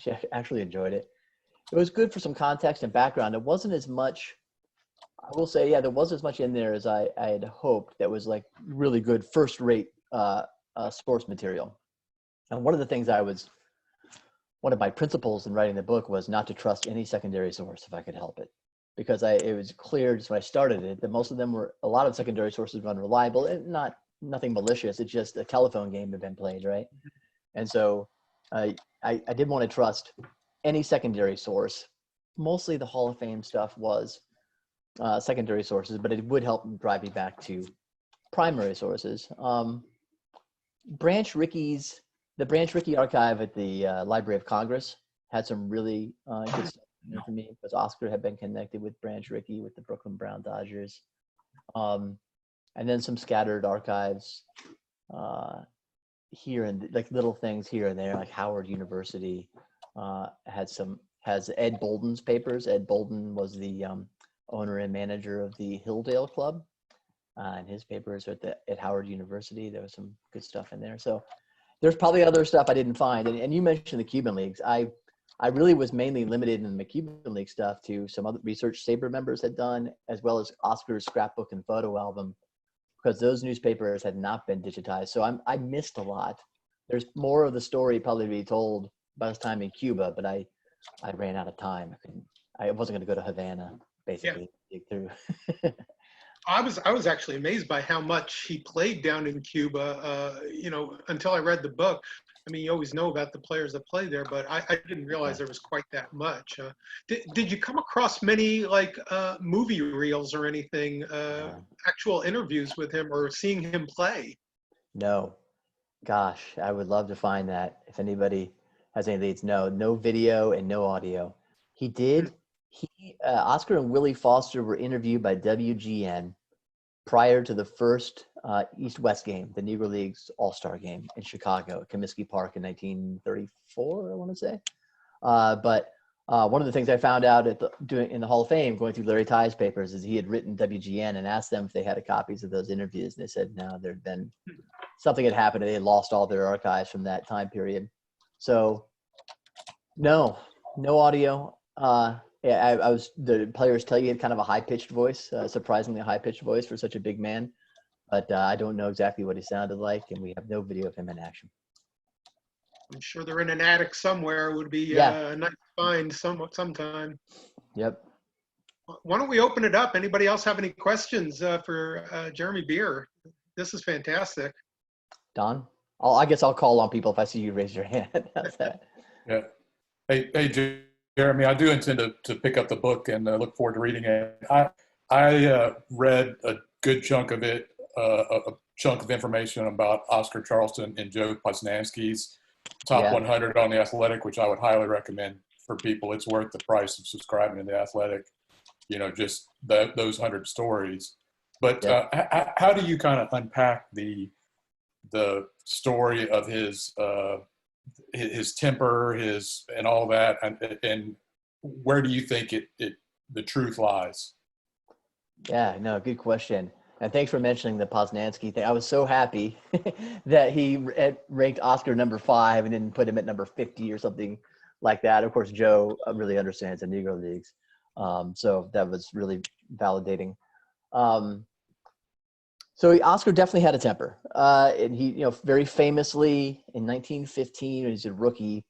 She actually enjoyed it. It was good for some context and background. It wasn't as much, I will say, yeah, there wasn't as much in there as I had hoped that was like really good first-rate sports material. And one of the things one of my principles in writing the book was not to trust any secondary source if I could help it. Because it was clear just when I started it that most of them a lot of secondary sources were unreliable, and nothing malicious. It's just a telephone game had been played, right? And so I didn't want to trust any secondary source. Mostly the Hall of Fame stuff was secondary sources, but it would help drive me back to primary sources. The Branch Rickey archive at the Library of Congress had some really good stuff for me, because Oscar had been connected with Branch Rickey with the Brooklyn Brown Dodgers. And then some scattered archives here, and like little things here and there, like Howard University has Ed Bolden's papers. Ed Bolden was the owner and manager of the Hilldale Club, and his papers are at Howard University. There was some good stuff in there. So there's probably other stuff I didn't find. And you mentioned the Cuban Leagues. I really was mainly limited in the Cuban League stuff to some other research SABR members had done, as well as Oscar's scrapbook and photo album, because those newspapers had not been digitized. So I missed a lot. There's more of the story probably to be told by his time in Cuba, but I ran out of time. I wasn't going to go to Havana, basically, to dig through. I was actually amazed by how much he played down in Cuba, until I read the book. I mean, you always know about the players that play there, but I didn't realize there was quite that much. Did you come across many movie reels or anything, actual interviews with him or seeing him play? No. Gosh, I would love to find that. If anybody has any leads, no video and no audio. Oscar and Willie Foster were interviewed by WGN prior to the first East-West game, the Negro Leagues All-Star game in Chicago at Comiskey Park in 1934, I want to say. But one of the things I found out in the Hall of Fame, going through Larry Tighe's papers, is he had written WGN and asked them if they had copies of those interviews. And they said, no, there'd been something had happened and they had lost all their archives from that time period. So no audio. The players tell you he had kind of a high-pitched voice, surprisingly high-pitched voice for such a big man. But I don't know exactly what he sounded like, and we have no video of him in action. I'm sure they're in an attic somewhere. It would be a nice find sometime. Yep. Why don't we open it up? Anybody else have any questions for Jeremy Beer? This is fantastic. Don? I guess I'll call on people if I see you raise your hand. How's that? Yeah. Hey, Jeremy, I do intend to pick up the book and look forward to reading it. I read a good chunk of it, a chunk of information about Oscar Charleston and Joe Posnanski's top 100 on The Athletic, which I would highly recommend for people. It's worth the price of subscribing to The Athletic, just those 100 stories. But how do you kind of unpack the story of his temper, and all that, and where do you think the truth lies? Yeah, no, good question. And thanks for mentioning the Posnanski thing. I was so happy that he ranked Oscar number 5 and didn't put him at number 50 or something like that. Of course, Joe really understands the Negro Leagues. So that was really validating. So Oscar definitely had a temper. And he, very famously in 1915, when he was a rookie,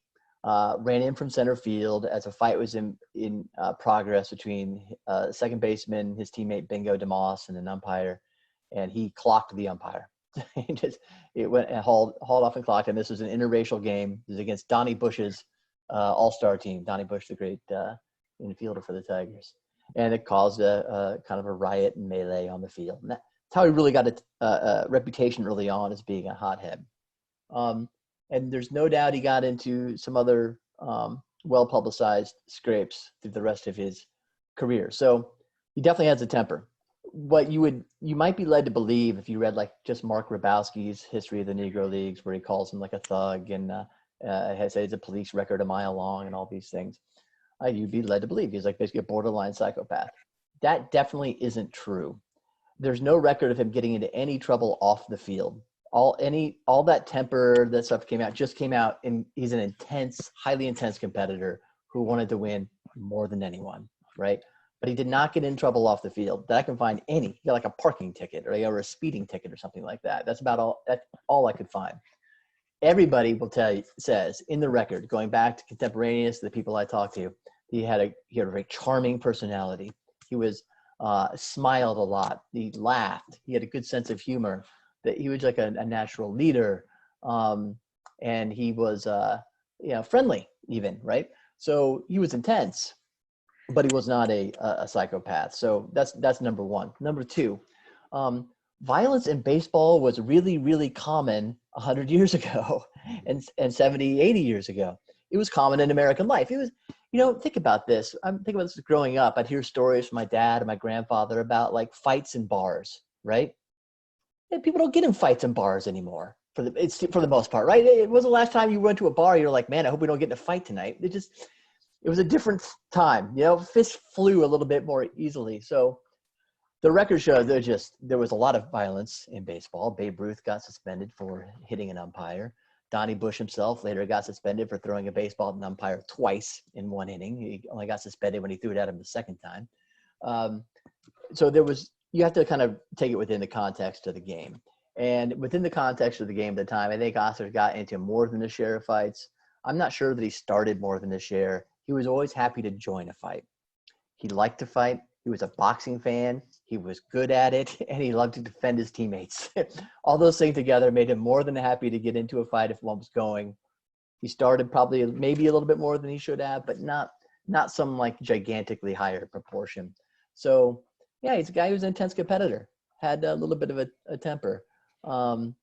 ran in from center field as a fight was in progress between second baseman, his teammate Bingo DeMoss, and an umpire, and he clocked the umpire. It went and hauled off and clocked, and this was an interracial game. It was against Donnie Bush's all-star team. Donnie Bush, the great infielder for the Tigers, and it caused a kind of a riot and melee on the field. And that's how he really got a reputation early on as being a hothead. And there's no doubt he got into some other well-publicized scrapes through the rest of his career. So he definitely has a temper. What you might be led to believe if you read like just Mark Grabowski's History of the Negro Leagues, where he calls him like a thug and has said it's a police record a mile long and all these things, you'd be led to believe he's like basically a borderline psychopath. That definitely isn't true. There's no record of him getting into any trouble off the field. All that temper, that stuff came out, and he's an intense, highly intense competitor who wanted to win more than anyone, right? But he did not get in trouble off the field that I can find any. He got like a parking ticket or a speeding ticket or something like that. That's about all. That's all I could find. Everybody will tell you, says in the record, going back to contemporaneous, the people I talked to, he had a very charming personality. He was smiled a lot. He laughed. He had a good sense of humor. That he was like a natural leader, and he was friendly even, right? So he was intense, but he was not a psychopath. So that's number one. Number two, violence in baseball was really, really common 100 years ago and 70, 80 years ago. It was common in American life. It was, think about this. I'm thinking about this growing up. I'd hear stories from my dad and my grandfather about like fights in bars, right? And people don't get in fights in bars anymore for the most part, right? It was the last time you went to a bar, you're like, man, I hope we don't get in a fight tonight. It was a different time, fists flew a little bit more easily. So the record shows there was a lot of violence in baseball. Babe Ruth got suspended for hitting an umpire. Donnie Bush himself later got suspended for throwing a baseball at an umpire twice in one inning. He only got suspended when he threw it at him the second time. So you have to kind of take it within the context of the game. And within the context of the game at the time, I think Oscar got into more than his share of fights. I'm not sure that he started more than his share. He was always happy to join a fight. He liked to fight. He was a boxing fan. He was good at it, and he loved to defend his teammates. All those things together made him more than happy to get into a fight if one was going. He started probably maybe a little bit more than he should have, but not some like gigantically higher proportion. So yeah, he's a guy who's an intense competitor, had a little bit of a temper,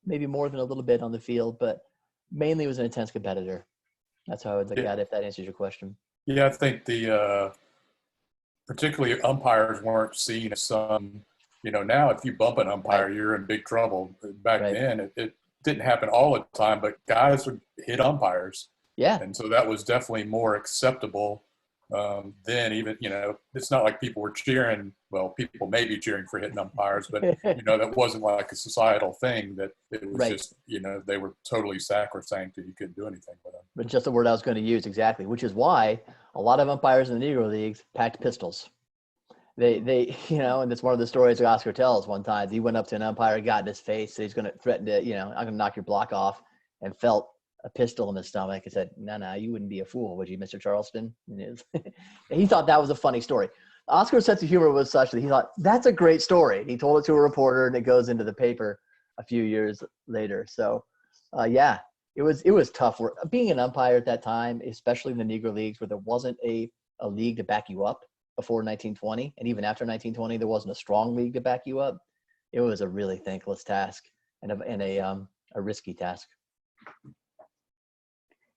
maybe more than a little bit on the field, but mainly was an intense competitor. That's how I would look at it, if that answers your question. Yeah, I think particularly umpires weren't seen as some, now if you bump an umpire, you're in big trouble. Back then, it didn't happen all the time, but guys would hit umpires. Yeah. And so that was definitely more acceptable then. Even, it's not like people were cheering. Well, people may be cheering for hitting umpires, but, that wasn't like a societal thing, that it was just, they were totally sacrosanct and you couldn't do anything with them. But just the word I was going to use, exactly, which is why a lot of umpires in the Negro Leagues packed pistols. They and it's one of the stories that Oscar tells one time. He went up to an umpire, got in his face, so he's going to threaten to, I'm going to knock your block off, and felt a pistol in his stomach and said, no, you wouldn't be a fool, would you, Mr. Charleston? And he thought that was a funny story. Oscar's sense of humor was such that he thought, that's a great story. He told it to a reporter, and it goes into the paper a few years later. So, it was tough work. Being an umpire at that time, especially in the Negro Leagues, where there wasn't a league to back you up before 1920, and even after 1920, there wasn't a strong league to back you up. It was a really thankless task and a risky task.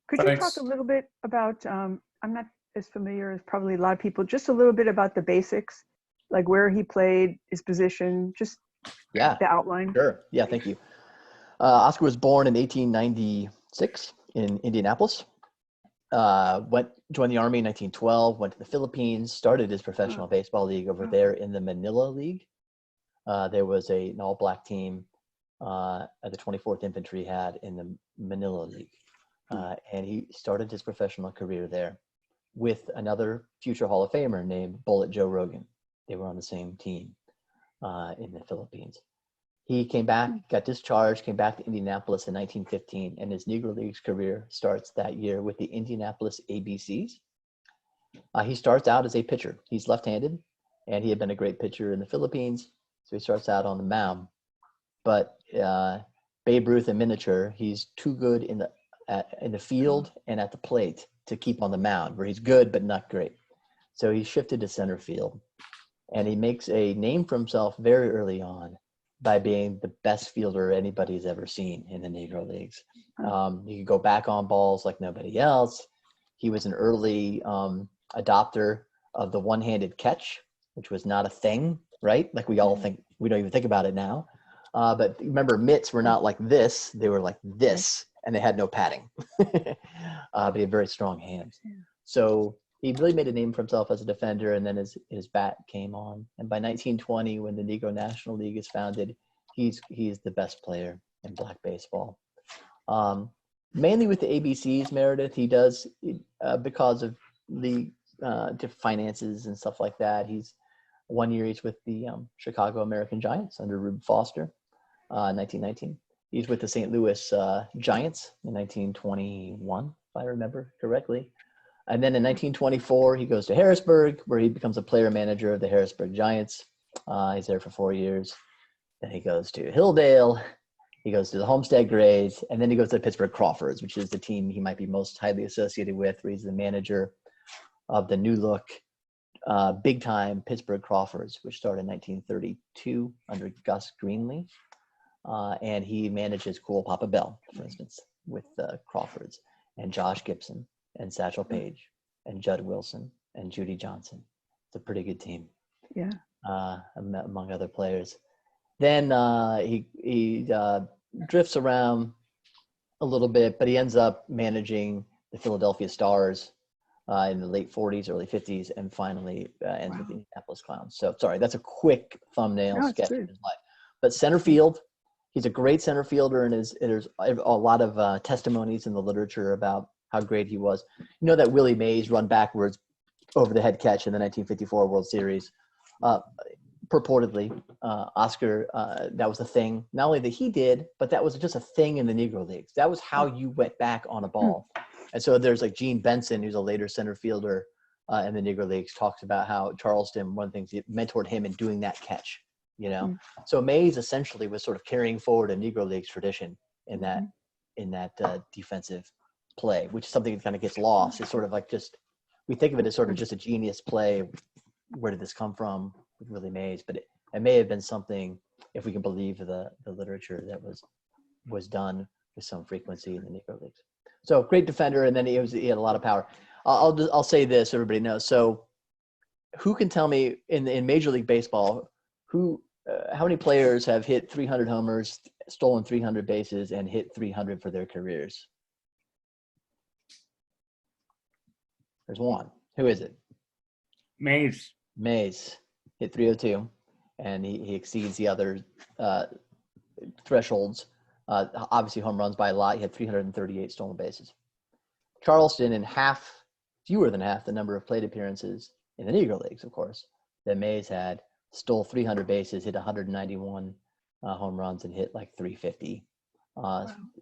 Could you talk a little bit about, I'm not as familiar as probably a lot of people, just a little bit about the basics, like where he played, his position, just the outline? Sure. Yeah, thank you. Oscar was born in 1896 in Indianapolis. Joined the Army in 1912, went to the Philippines, started his professional baseball league over there in the Manila League. There was an all-black team the 24th Infantry had in the Manila League. And he started his professional career there with another future Hall of Famer named Bullet Joe Rogan. They were on the same team in the Philippines. He came back, got discharged, came back to Indianapolis in 1915, and his Negro Leagues career starts that year with the Indianapolis ABCs. He starts out as a pitcher. He's left-handed, and he had been a great pitcher in the Philippines, so he starts out on the mound. But Babe Ruth in miniature, he's too good in the field and at the plate to keep on the mound, where he's good but not great. So he shifted to center field, and he makes a name for himself very early on by being the best fielder anybody's ever seen in the Negro Leagues. He could go back on balls like nobody else. He was an early adopter of the one-handed catch, which was not a thing, right? Like we all think, we don't even think about it now. But remember, mitts were not like this. They were like this, and they had no padding. But he had very strong hands. So he really made a name for himself as a defender, and then his bat came on. And by 1920, when the Negro National League is founded, he's the best player in black baseball. Mainly with the ABCs, Meredith, he does, because of the finances and stuff like that. He's 1 year he's with the Chicago American Giants under Rube Foster, 1919. He's with the St. Louis Giants in 1921, if I remember correctly. And then in 1924, he goes to Harrisburg, where he becomes a player manager of the Harrisburg Giants. He's there for 4 years. Then he goes to Hilldale. He goes to the Homestead Grays. And then he goes to the Pittsburgh Crawfords, which is the team he might be most highly associated with, where he's the manager of the new look, big-time Pittsburgh Crawfords, which started in 1932 under Gus Greenlee. And he manages Cool Papa Bell, for instance, with the Crawfords, and Josh Gibson, and Satchel Paige, and Judd Wilson, and Judy Johnson. It's a pretty good team. Yeah. Among other players. Then he drifts around a little bit, but he ends up managing the Philadelphia Stars in the late 40s, early 50s, and finally ends with the Indianapolis Clowns. So, sorry, that's a quick thumbnail sketch of his life. But center field, he's a great center fielder, and there's a lot of testimonies in the literature about how great he was. You know that Willie Mays run backwards over the head catch in the 1954 World Series. Purportedly, Oscar, that was a thing. Not only that he did, but that was just a thing in the Negro Leagues. That was how you went back on a ball. And so there's like Gene Benson, who's a later center fielder in the Negro Leagues, talks about how Charleston, one of the things, he mentored him in doing that catch. You know, so Mays essentially was sort of carrying forward a Negro Leagues tradition in that defensive play, which is something that kind of gets lost. It's sort of like we think of it as sort of just a genius play. Where did this come from with Willie Mays? But it may have been something, if we can believe the literature, that was done with some frequency in the Negro Leagues. So great defender, and then he had a lot of power. I'll say this, so everybody knows. So who can tell me in Major League Baseball how many players have hit 300 homers, stolen 300 bases, and hit 300 for their careers? There's one. Who is it? Mays. Mays hit 302, and he exceeds the other thresholds. Obviously, home runs by a lot. He had 338 stolen bases. Charleston, in fewer than half the number of plate appearances in the Negro Leagues, of course, that Mays had, stole 300 bases, hit 191 home runs, and hit like 350.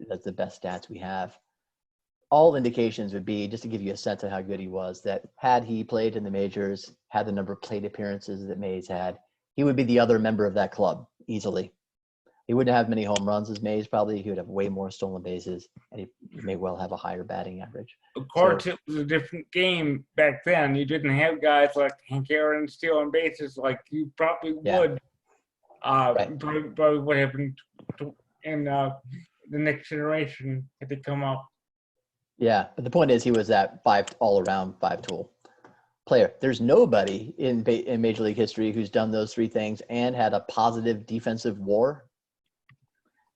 That's the best stats we have. All indications would be, just to give you a sense of how good he was, that had he played in the majors, had the number of plate appearances that Mays had, he would be the other member of that club easily. He wouldn't have many home runs as Mays, probably. He would have way more stolen bases, and he may well have a higher batting average. Of course, it was a different game back then. You didn't have guys like Hank Aaron stealing bases like you probably would. Probably what happened in the next generation had to come up. Yeah, but the point is, he was that all-around five-tool player. There's nobody in Major League history who's done those three things and had a positive defensive WAR.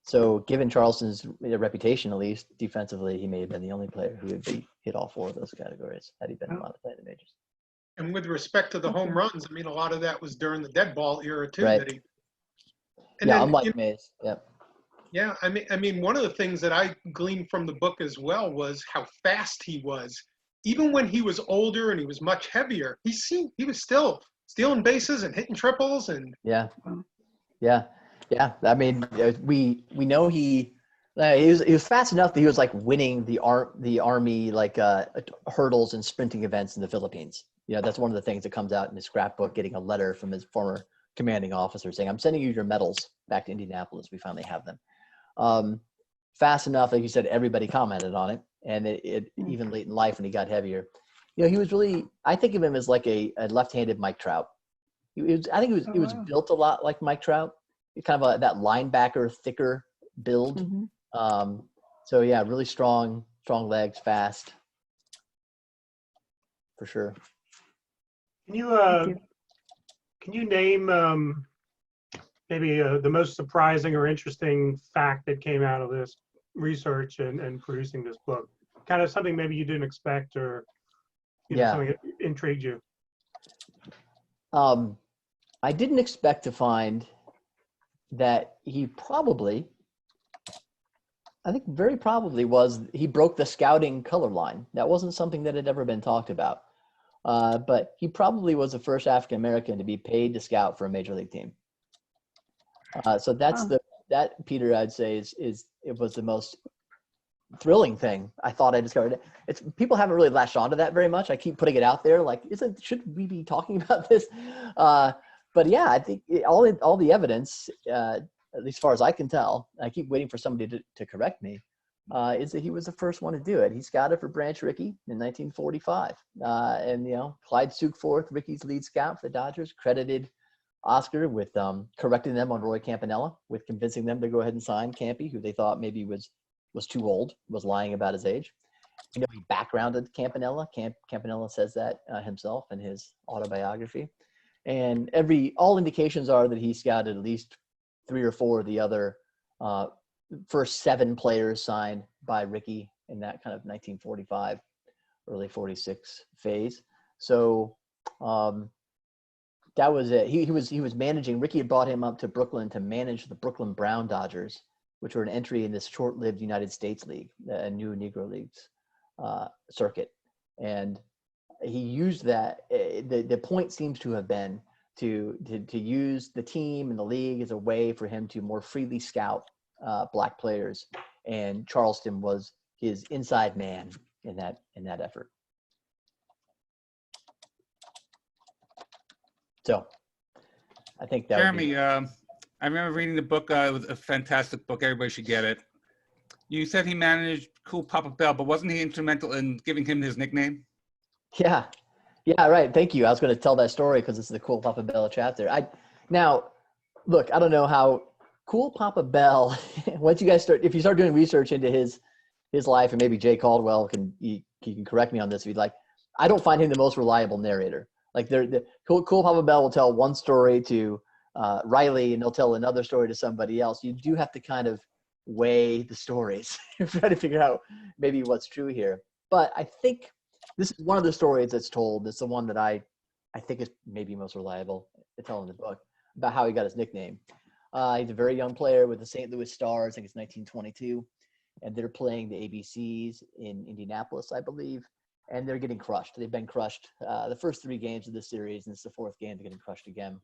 So given Charleston's reputation, at least defensively, he may have been the only player who would hit all four of those categories had he been allowed to play in the majors. And with respect to the home runs, I mean, a lot of that was during the dead ball era too. Right. Unlike Mays. Yep. Yeah, I mean, one of the things that I gleaned from the book as well was how fast he was. Even when he was older and he was much heavier, he was still stealing bases and hitting triples and. Yeah. Yeah, I mean, we know he was fast enough that he was like winning the army like hurdles and sprinting events in the Philippines. You know, that's one of the things that comes out in his scrapbook, getting a letter from his former commanding officer saying, "I'm sending you your medals back to Indianapolis. We finally have them." Fast enough, like you said, everybody commented on it, and it even late in life when he got heavier. You know, he was really, I think of him as like a left-handed Mike Trout. He was built a lot like Mike Trout. Kind of that linebacker, thicker build. So yeah, really strong legs, fast, for sure. Can you name maybe the most surprising or interesting fact that came out of this research and producing this book? Kind of something maybe you didn't expect, or something that intrigued you. I didn't expect to find that he probably, I think very probably he broke the scouting color line. That wasn't something that had ever been talked about. But he probably was the first African-American to be paid to scout for a major league team. So that's that Peter, I'd say it was the most thrilling thing I thought I discovered. It's people haven't really latched onto that very much. I keep putting it out there, like, should we be talking about this? But yeah, I think all the evidence, at least as far as I can tell, I keep waiting for somebody to correct me, is that he was the first one to do it. He scouted for Branch Rickey in 1945. And, Clyde Sukforth, Rickey's lead scout for the Dodgers, credited Oscar with correcting them on Roy Campanella, with convincing them to go ahead and sign Campy, who they thought maybe was too old, was lying about his age. He backgrounded Campanella. Campanella says that himself in his autobiography. And all indications are that he scouted at least 3 or 4 of the other first 7 players signed by Rickey in that kind of 1945, early 46 phase. So that was it. He was managing. Rickey had brought him up to Brooklyn to manage the Brooklyn Brown Dodgers, which were an entry in this short-lived United States League, a new Negro Leagues circuit. And he used that. The point seems to have been to use the team and the league as a way for him to more freely scout black players. And Charleston was his inside man in that effort. So I think that Jeremy, I remember reading the book. It was a fantastic book. Everybody should get it. You said he managed Cool Papa Bell, but wasn't he instrumental in giving him his nickname? Yeah, right. Thank you. I was going to tell that story because it's the Cool Papa Bell chapter. Now, look, I don't know how Cool Papa Bell. Once you guys if you start doing research into his life, and maybe Jay Caldwell can correct me on this if you'd like. I don't find him the most reliable narrator. Like Cool Papa Bell will tell one story to Riley, and they'll tell another story to somebody else. You do have to kind of weigh the stories, try to figure out maybe what's true here. But I think this is one of the stories that's told. It's the one that I think is maybe most reliable to tell in the book about how he got his nickname. He's a very young player with the St. Louis Stars. I think it's 1922, and they're playing the ABCs in Indianapolis, I believe, and they're getting crushed. They've been crushed the first 3 games of this series, and it's the 4th game they're getting crushed again.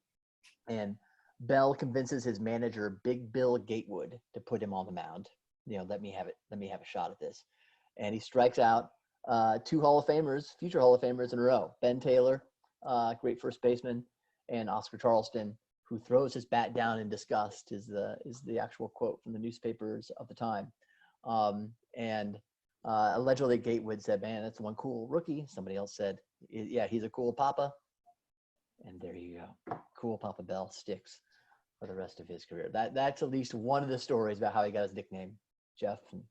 And Bell convinces his manager, Big Bill Gatewood, to put him on the mound. Let me have it. Let me have a shot at this. And he strikes out 2 Hall of Famers, future Hall of Famers in a row. Ben Taylor, great first baseman, and Oscar Charleston, who throws his bat down in disgust, is the actual quote from the newspapers of the time. Allegedly Gatewood said, "Man, that's one cool rookie." Somebody else said, "Yeah, he's a cool papa." And there you go. Cool Papa Bell sticks for the rest of his career. That's at least one of the stories about how he got his nickname, Jeff. And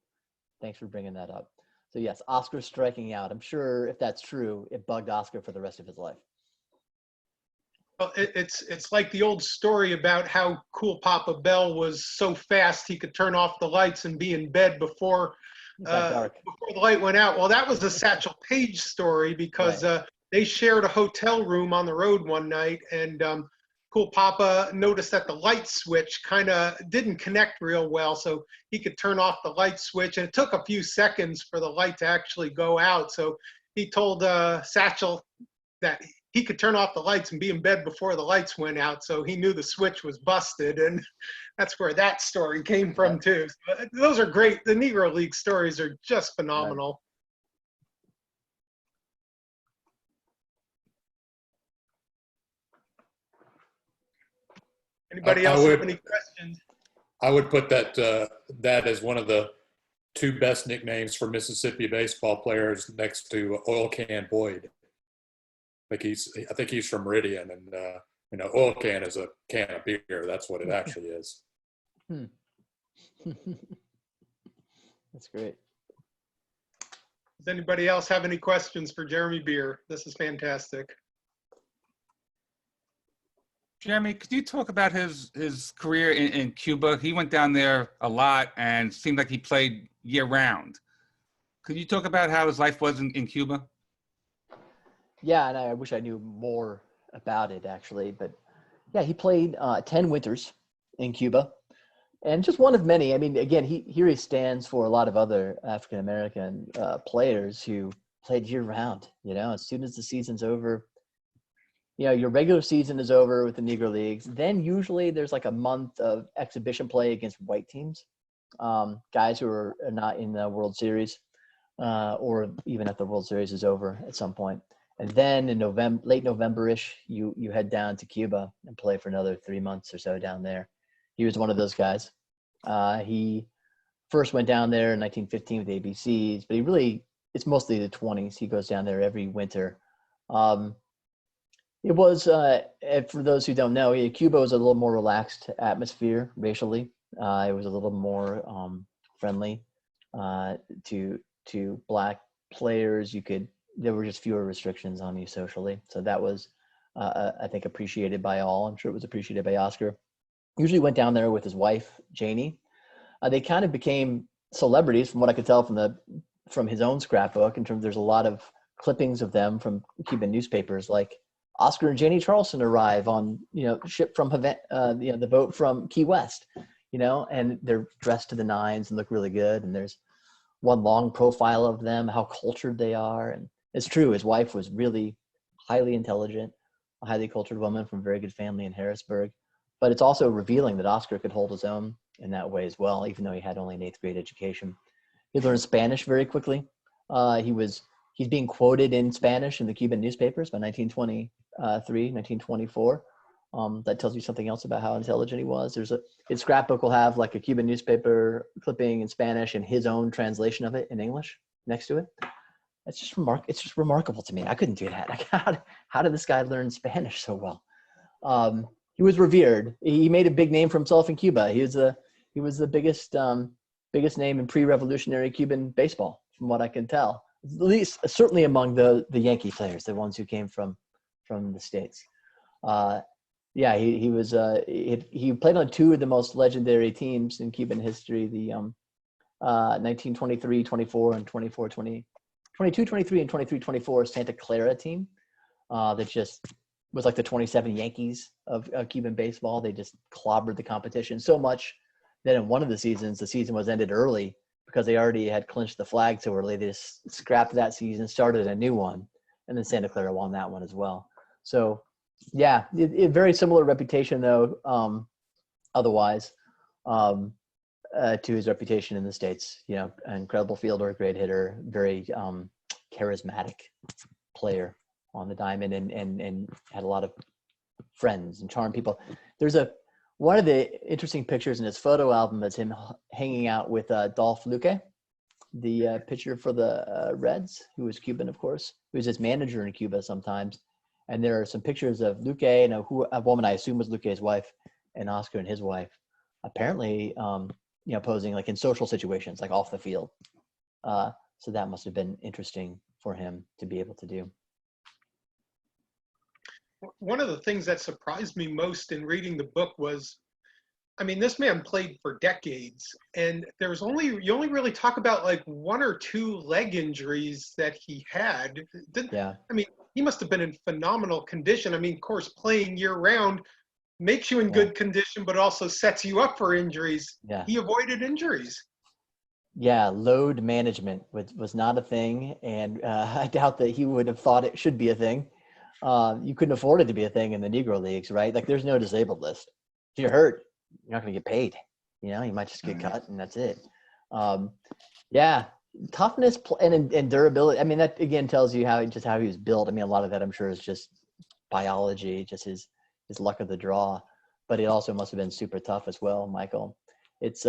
thanks for bringing that up. So yes, Oscar striking out. I'm sure if that's true, it bugged Oscar for the rest of his life. Well, it's like the old story about how Cool Papa Bell was so fast he could turn off the lights and be in bed before the light went out. Well, that was a Satchel Paige story because they shared a hotel room on the road one night, and Cool Papa noticed that the light switch kind of didn't connect real well, so he could turn off the light switch, and it took a few seconds for the light to actually go out. So he told Satchel that he could turn off the lights and be in bed before the lights went out. So he knew the switch was busted. And that's where that story came from too. So those are great. The Negro League stories are just phenomenal. Anybody else have any questions? I would put that that as one of the two best nicknames for Mississippi baseball players, next to Oil Can Boyd. I think he's from Meridian, and you know, Oil Can is a can of beer. That's what it actually is. That's great. Does anybody else have any questions for Jeremy Beer? This is fantastic. Jeremy, could you talk about his career in Cuba? He went down there a lot and seemed like he played year round. Could you talk about how his life was in Cuba? Yeah, and I wish I knew more about it actually, but yeah, he played 10 winters in Cuba, and just one of many. I mean, again, he stands for a lot of other African American players who played year round. You know, as soon as the season's over, you know, your regular season is over with the Negro Leagues. Then usually there's like a month of exhibition play against white teams, guys who are not in the World Series, or even if the World Series is over at some point. And then in November, late November-ish, you head down to Cuba and play for another 3 months or so down there. He was one of those guys. He first went down there in 1915 with the ABCs, but it's mostly the 20s. He goes down there every winter. It was, for those who don't know, Cuba was a little more relaxed atmosphere racially. It was a little more friendly to Black players. There were just fewer restrictions on you socially. So that was, I think, appreciated by all. I'm sure it was appreciated by Oscar. Usually went down there with his wife, Janie. They kind of became celebrities from what I could tell from his own scrapbook. In terms, there's a lot of clippings of them from Cuban newspapers, like Oscar and Janie Charleston arrive on, ship from the boat from Key West, and they're dressed to the nines and look really good. And there's one long profile of them, how cultured they are. And it's true, his wife was really highly intelligent, a highly cultured woman from a very good family in Harrisburg. But it's also revealing that Oscar could hold his own in that way as well, even though he had only an 8th grade education. He learned Spanish very quickly. He's being quoted in Spanish in the Cuban newspapers by 1923, 1924. That tells you something else about how intelligent he was. His scrapbook will have like a Cuban newspaper clipping in Spanish and his own translation of it in English next to it. It's just remarkable to me. I couldn't do that. How did this guy learn Spanish so well? He was revered. He made a big name for himself in Cuba. He was the biggest name in pre-revolutionary Cuban baseball, from what I can tell. At least, certainly among the Yankee players, the ones who came from the States. He played on two of the most legendary teams in Cuban history, the 1923-24 and 22-23 and 23-24 Santa Clara team that just was like the 27 Yankees of Cuban baseball. They just clobbered the competition so much that in one of the seasons, the season was ended early because they already had clinched the flag so early. They just scrapped that season, started a new one, and then Santa Clara won that one as well. So, yeah, very similar reputation though. Otherwise, to his reputation in the States, an incredible fielder, great hitter, very charismatic player on the diamond, and had a lot of friends and charmed people. There's one of the interesting pictures in his photo album is him hanging out with Dolph Luque, the pitcher for the Reds, who was Cuban, of course, who was his manager in Cuba sometimes. And there are some pictures of Luque and a woman I assume was Luque's wife, and Oscar and his wife, apparently, posing like in social situations, like off the field. So that must have been interesting for him to be able to do. One of the things that surprised me most in reading the book was, this man played for decades, and you only really talk about like 1 or 2 leg injuries that he had. He must have been in phenomenal condition. Of course, playing year round makes you in good condition, but also sets you up for injuries. Yeah. He avoided injuries. Yeah, load management was not a thing, and I doubt that he would have thought it should be a thing. you couldn't afford it to be a thing in the Negro Leagues, right? Like there's no disabled list. If you're hurt, you're not going to get paid. You know, you might just get cut and that's it. Yeah, toughness and durability. I mean, that again tells you how he was built. I mean, a lot of that I'm sure is just biology, just his luck of the draw. But it also must have been super tough as well, Michael. It's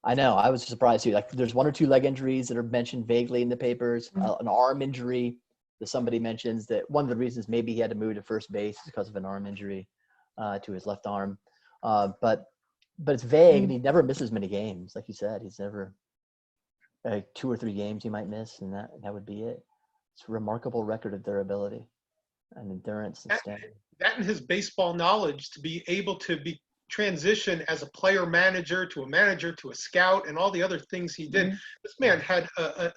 I know, I was surprised too. Like there's 1 or 2 leg injuries that are mentioned vaguely in the papers, an arm injury that somebody mentions that one of the reasons maybe he had to move to first base is because of an arm injury to his left arm. But it's vague and he never misses many games. Like you said, he's never 2 or 3 games he might miss and that would be it. It's a remarkable record of durability and endurance and stamina. That and his baseball knowledge to be able to be transition as a player manager to a scout and all the other things he did. This man had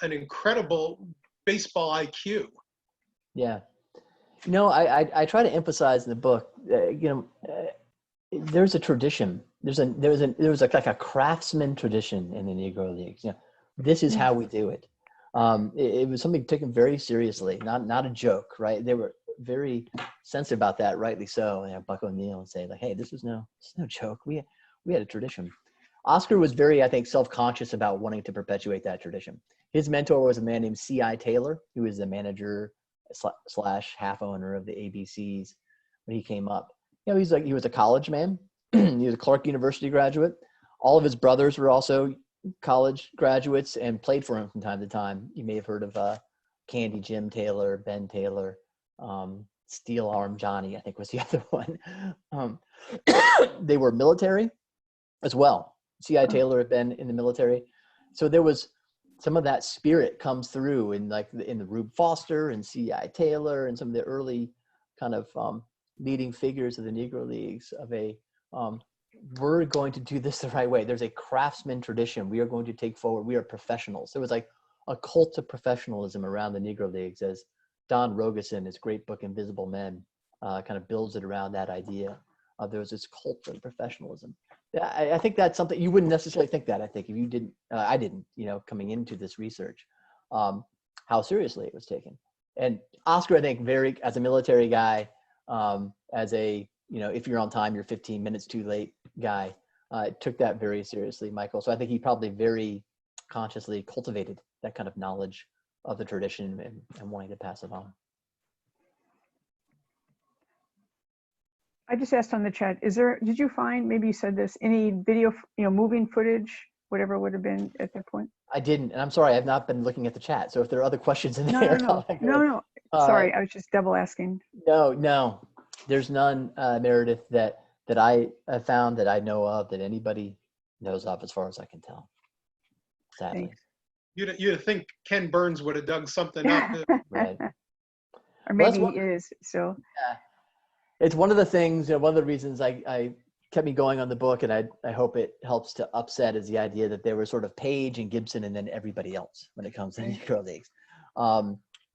an incredible baseball IQ. Yeah. You know, I try to emphasize in the book, there's a tradition. There was like a craftsman tradition in the Negro Leagues. You know, this is how we do it. It was something taken very seriously, not a joke, right? They were very sensitive about that, rightly so. You know, Buck O'Neill would say like, "Hey, this is no joke. We had a tradition." Oscar was very, I think, self-conscious about wanting to perpetuate that tradition. His mentor was a man named C.I. Taylor, who was the manager / half owner of the ABCs when he came up. You know, he was a college man. He was a Clark University graduate. All of his brothers were also college graduates and played for him from time to time. You may have heard of Candy Jim Taylor, Ben Taylor, Steel Arm Johnny, I think was the other one. They were military as well. C.I. Taylor had been in the military. So there was some of that spirit comes through in the Rube Foster and C.I. Taylor and some of the early kind of leading figures of the Negro Leagues of we're going to do this the right way. There's a craftsman tradition we are going to take forward. We are professionals. There was like a cult of professionalism around the Negro Leagues as Don Rogeson, his great book, Invisible Men, kind of builds it around that idea. There was this cult of professionalism. I think that's something you wouldn't necessarily think that. I think if you didn't, I didn't, coming into this research, how seriously it was taken. And Oscar, I think, as a military guy, as a, if you're on time, you're 15 minutes too late guy, took that very seriously, Michael. So I think he probably very consciously cultivated that kind of knowledge of the tradition and wanting to pass it on. I just asked on the chat, did you find, maybe you said this, any video, moving footage, whatever it would have been at that point? I didn't, and I'm sorry, I've not been looking at the chat. So if there are other questions in there. No. Sorry, I was just double asking. No, there's none, Meredith, that I found that I know of, that anybody knows of, as far as I can tell. Sadly. Thanks. You'd think Ken Burns would have dug something up. Right. Or maybe he is, so. Yeah. It's one of the things, one of the reasons I kept me going on the book, and I hope it helps to upset, is the idea that there was sort of Page and Gibson and then everybody else when it comes to Negro Leagues.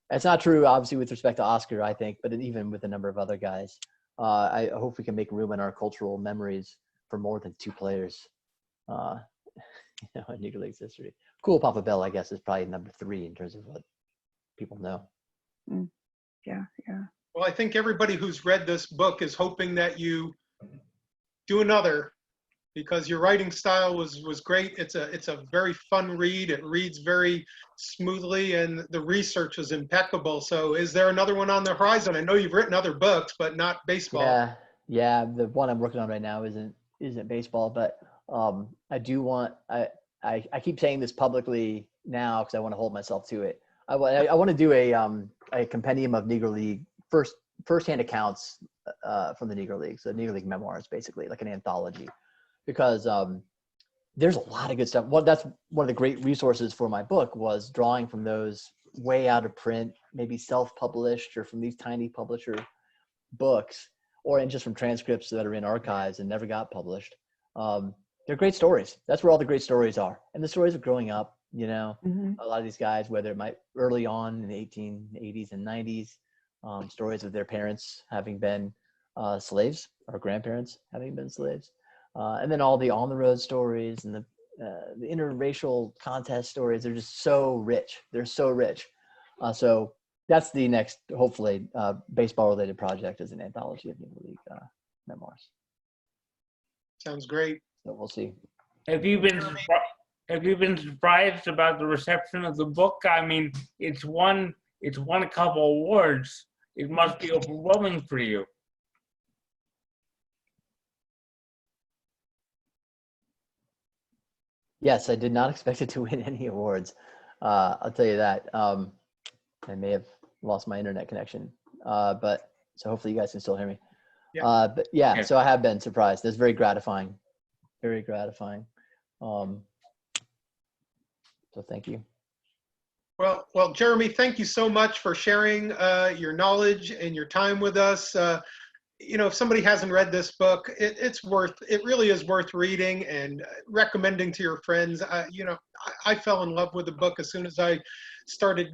It's not true, obviously, with respect to Oscar, I think, but even with a number of other guys. I hope we can make room in our cultural memories for more than 2 players in Negro Leagues history. Cool Papa Bell, I guess, is probably number 3 in terms of what people know. Yeah. Well, I think everybody who's read this book is hoping that you do another, because your writing style was great. It's a very fun read. It reads very smoothly, and the research was impeccable. So is there another one on the horizon? I know you've written other books, but not baseball. Yeah. The one I'm working on right now isn't baseball, but I do want, I keep saying this publicly now because I want to hold myself to it. I want to do a compendium of Negro League first-hand accounts from the Negro Leagues, the Negro League memoirs, basically, like an anthology, because there's a lot of good stuff. That's one of the great resources for my book, was drawing from those way out of print, maybe self-published or from these tiny publisher books, and just from transcripts that are in archives and never got published. They're great stories. That's where all the great stories are. And the stories of growing up, a lot of these guys, whether it might early on in the 1880s and 90s, stories of their parents having been slaves, or grandparents having been slaves. And then all the on-the-road stories and the interracial contest stories. They're just so rich. They're so rich. So that's the next, hopefully, baseball-related project is an anthology of Negro League memoirs. Sounds great. So we'll see. Have you been surprised about the reception of the book? I mean, it's won a couple awards. It must be overwhelming for you. Yes, I did not expect it to win any awards. I'll tell you that. I may have lost my internet connection, but so hopefully you guys can still hear me. Yeah. But yeah, so I have been surprised. It's very gratifying, very gratifying. So thank you. Well, Jeremy, thank you so much for sharing your knowledge and your time with us. You know, if somebody hasn't read this book, it really is worth reading and recommending to your friends. You know, I fell in love with the book as soon as I started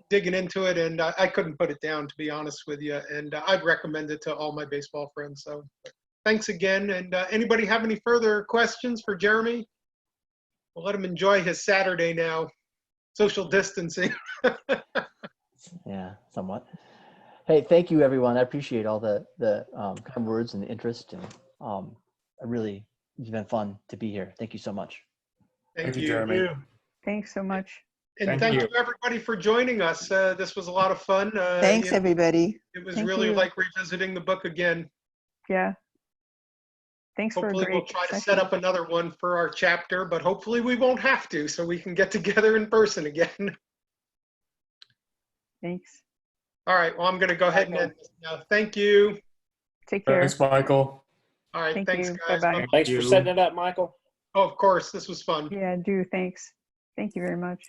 digging into it, and I couldn't put it down, to be honest with you. And I'd recommend it to all my baseball friends. So thanks again. And anybody have any further questions for Jeremy? We'll let him enjoy his Saturday now. Social distancing. Yeah, somewhat. Hey, thank you, everyone. I appreciate all the kind words and the interest, and it's been fun to be here. Thank you so much. Thank you, Jeremy. Thanks so much. And thank you everybody for joining us. This was a lot of fun. Thanks, you know, everybody. It was Thank really you. like revisiting the book again. Yeah. Thanks Hopefully for a we'll great try to session. set up another one for our chapter, but hopefully we won't have to, so we can get together in person again. Thanks. All right, well, I'm going to go ahead and end this now. Thank you. Take care. Thanks, Michael. All right, Thank thanks, you. guys. Bye-bye. Bye-bye. Thanks for setting it up, Michael. Oh, of course, this was fun. Yeah, thanks. Thank you very much.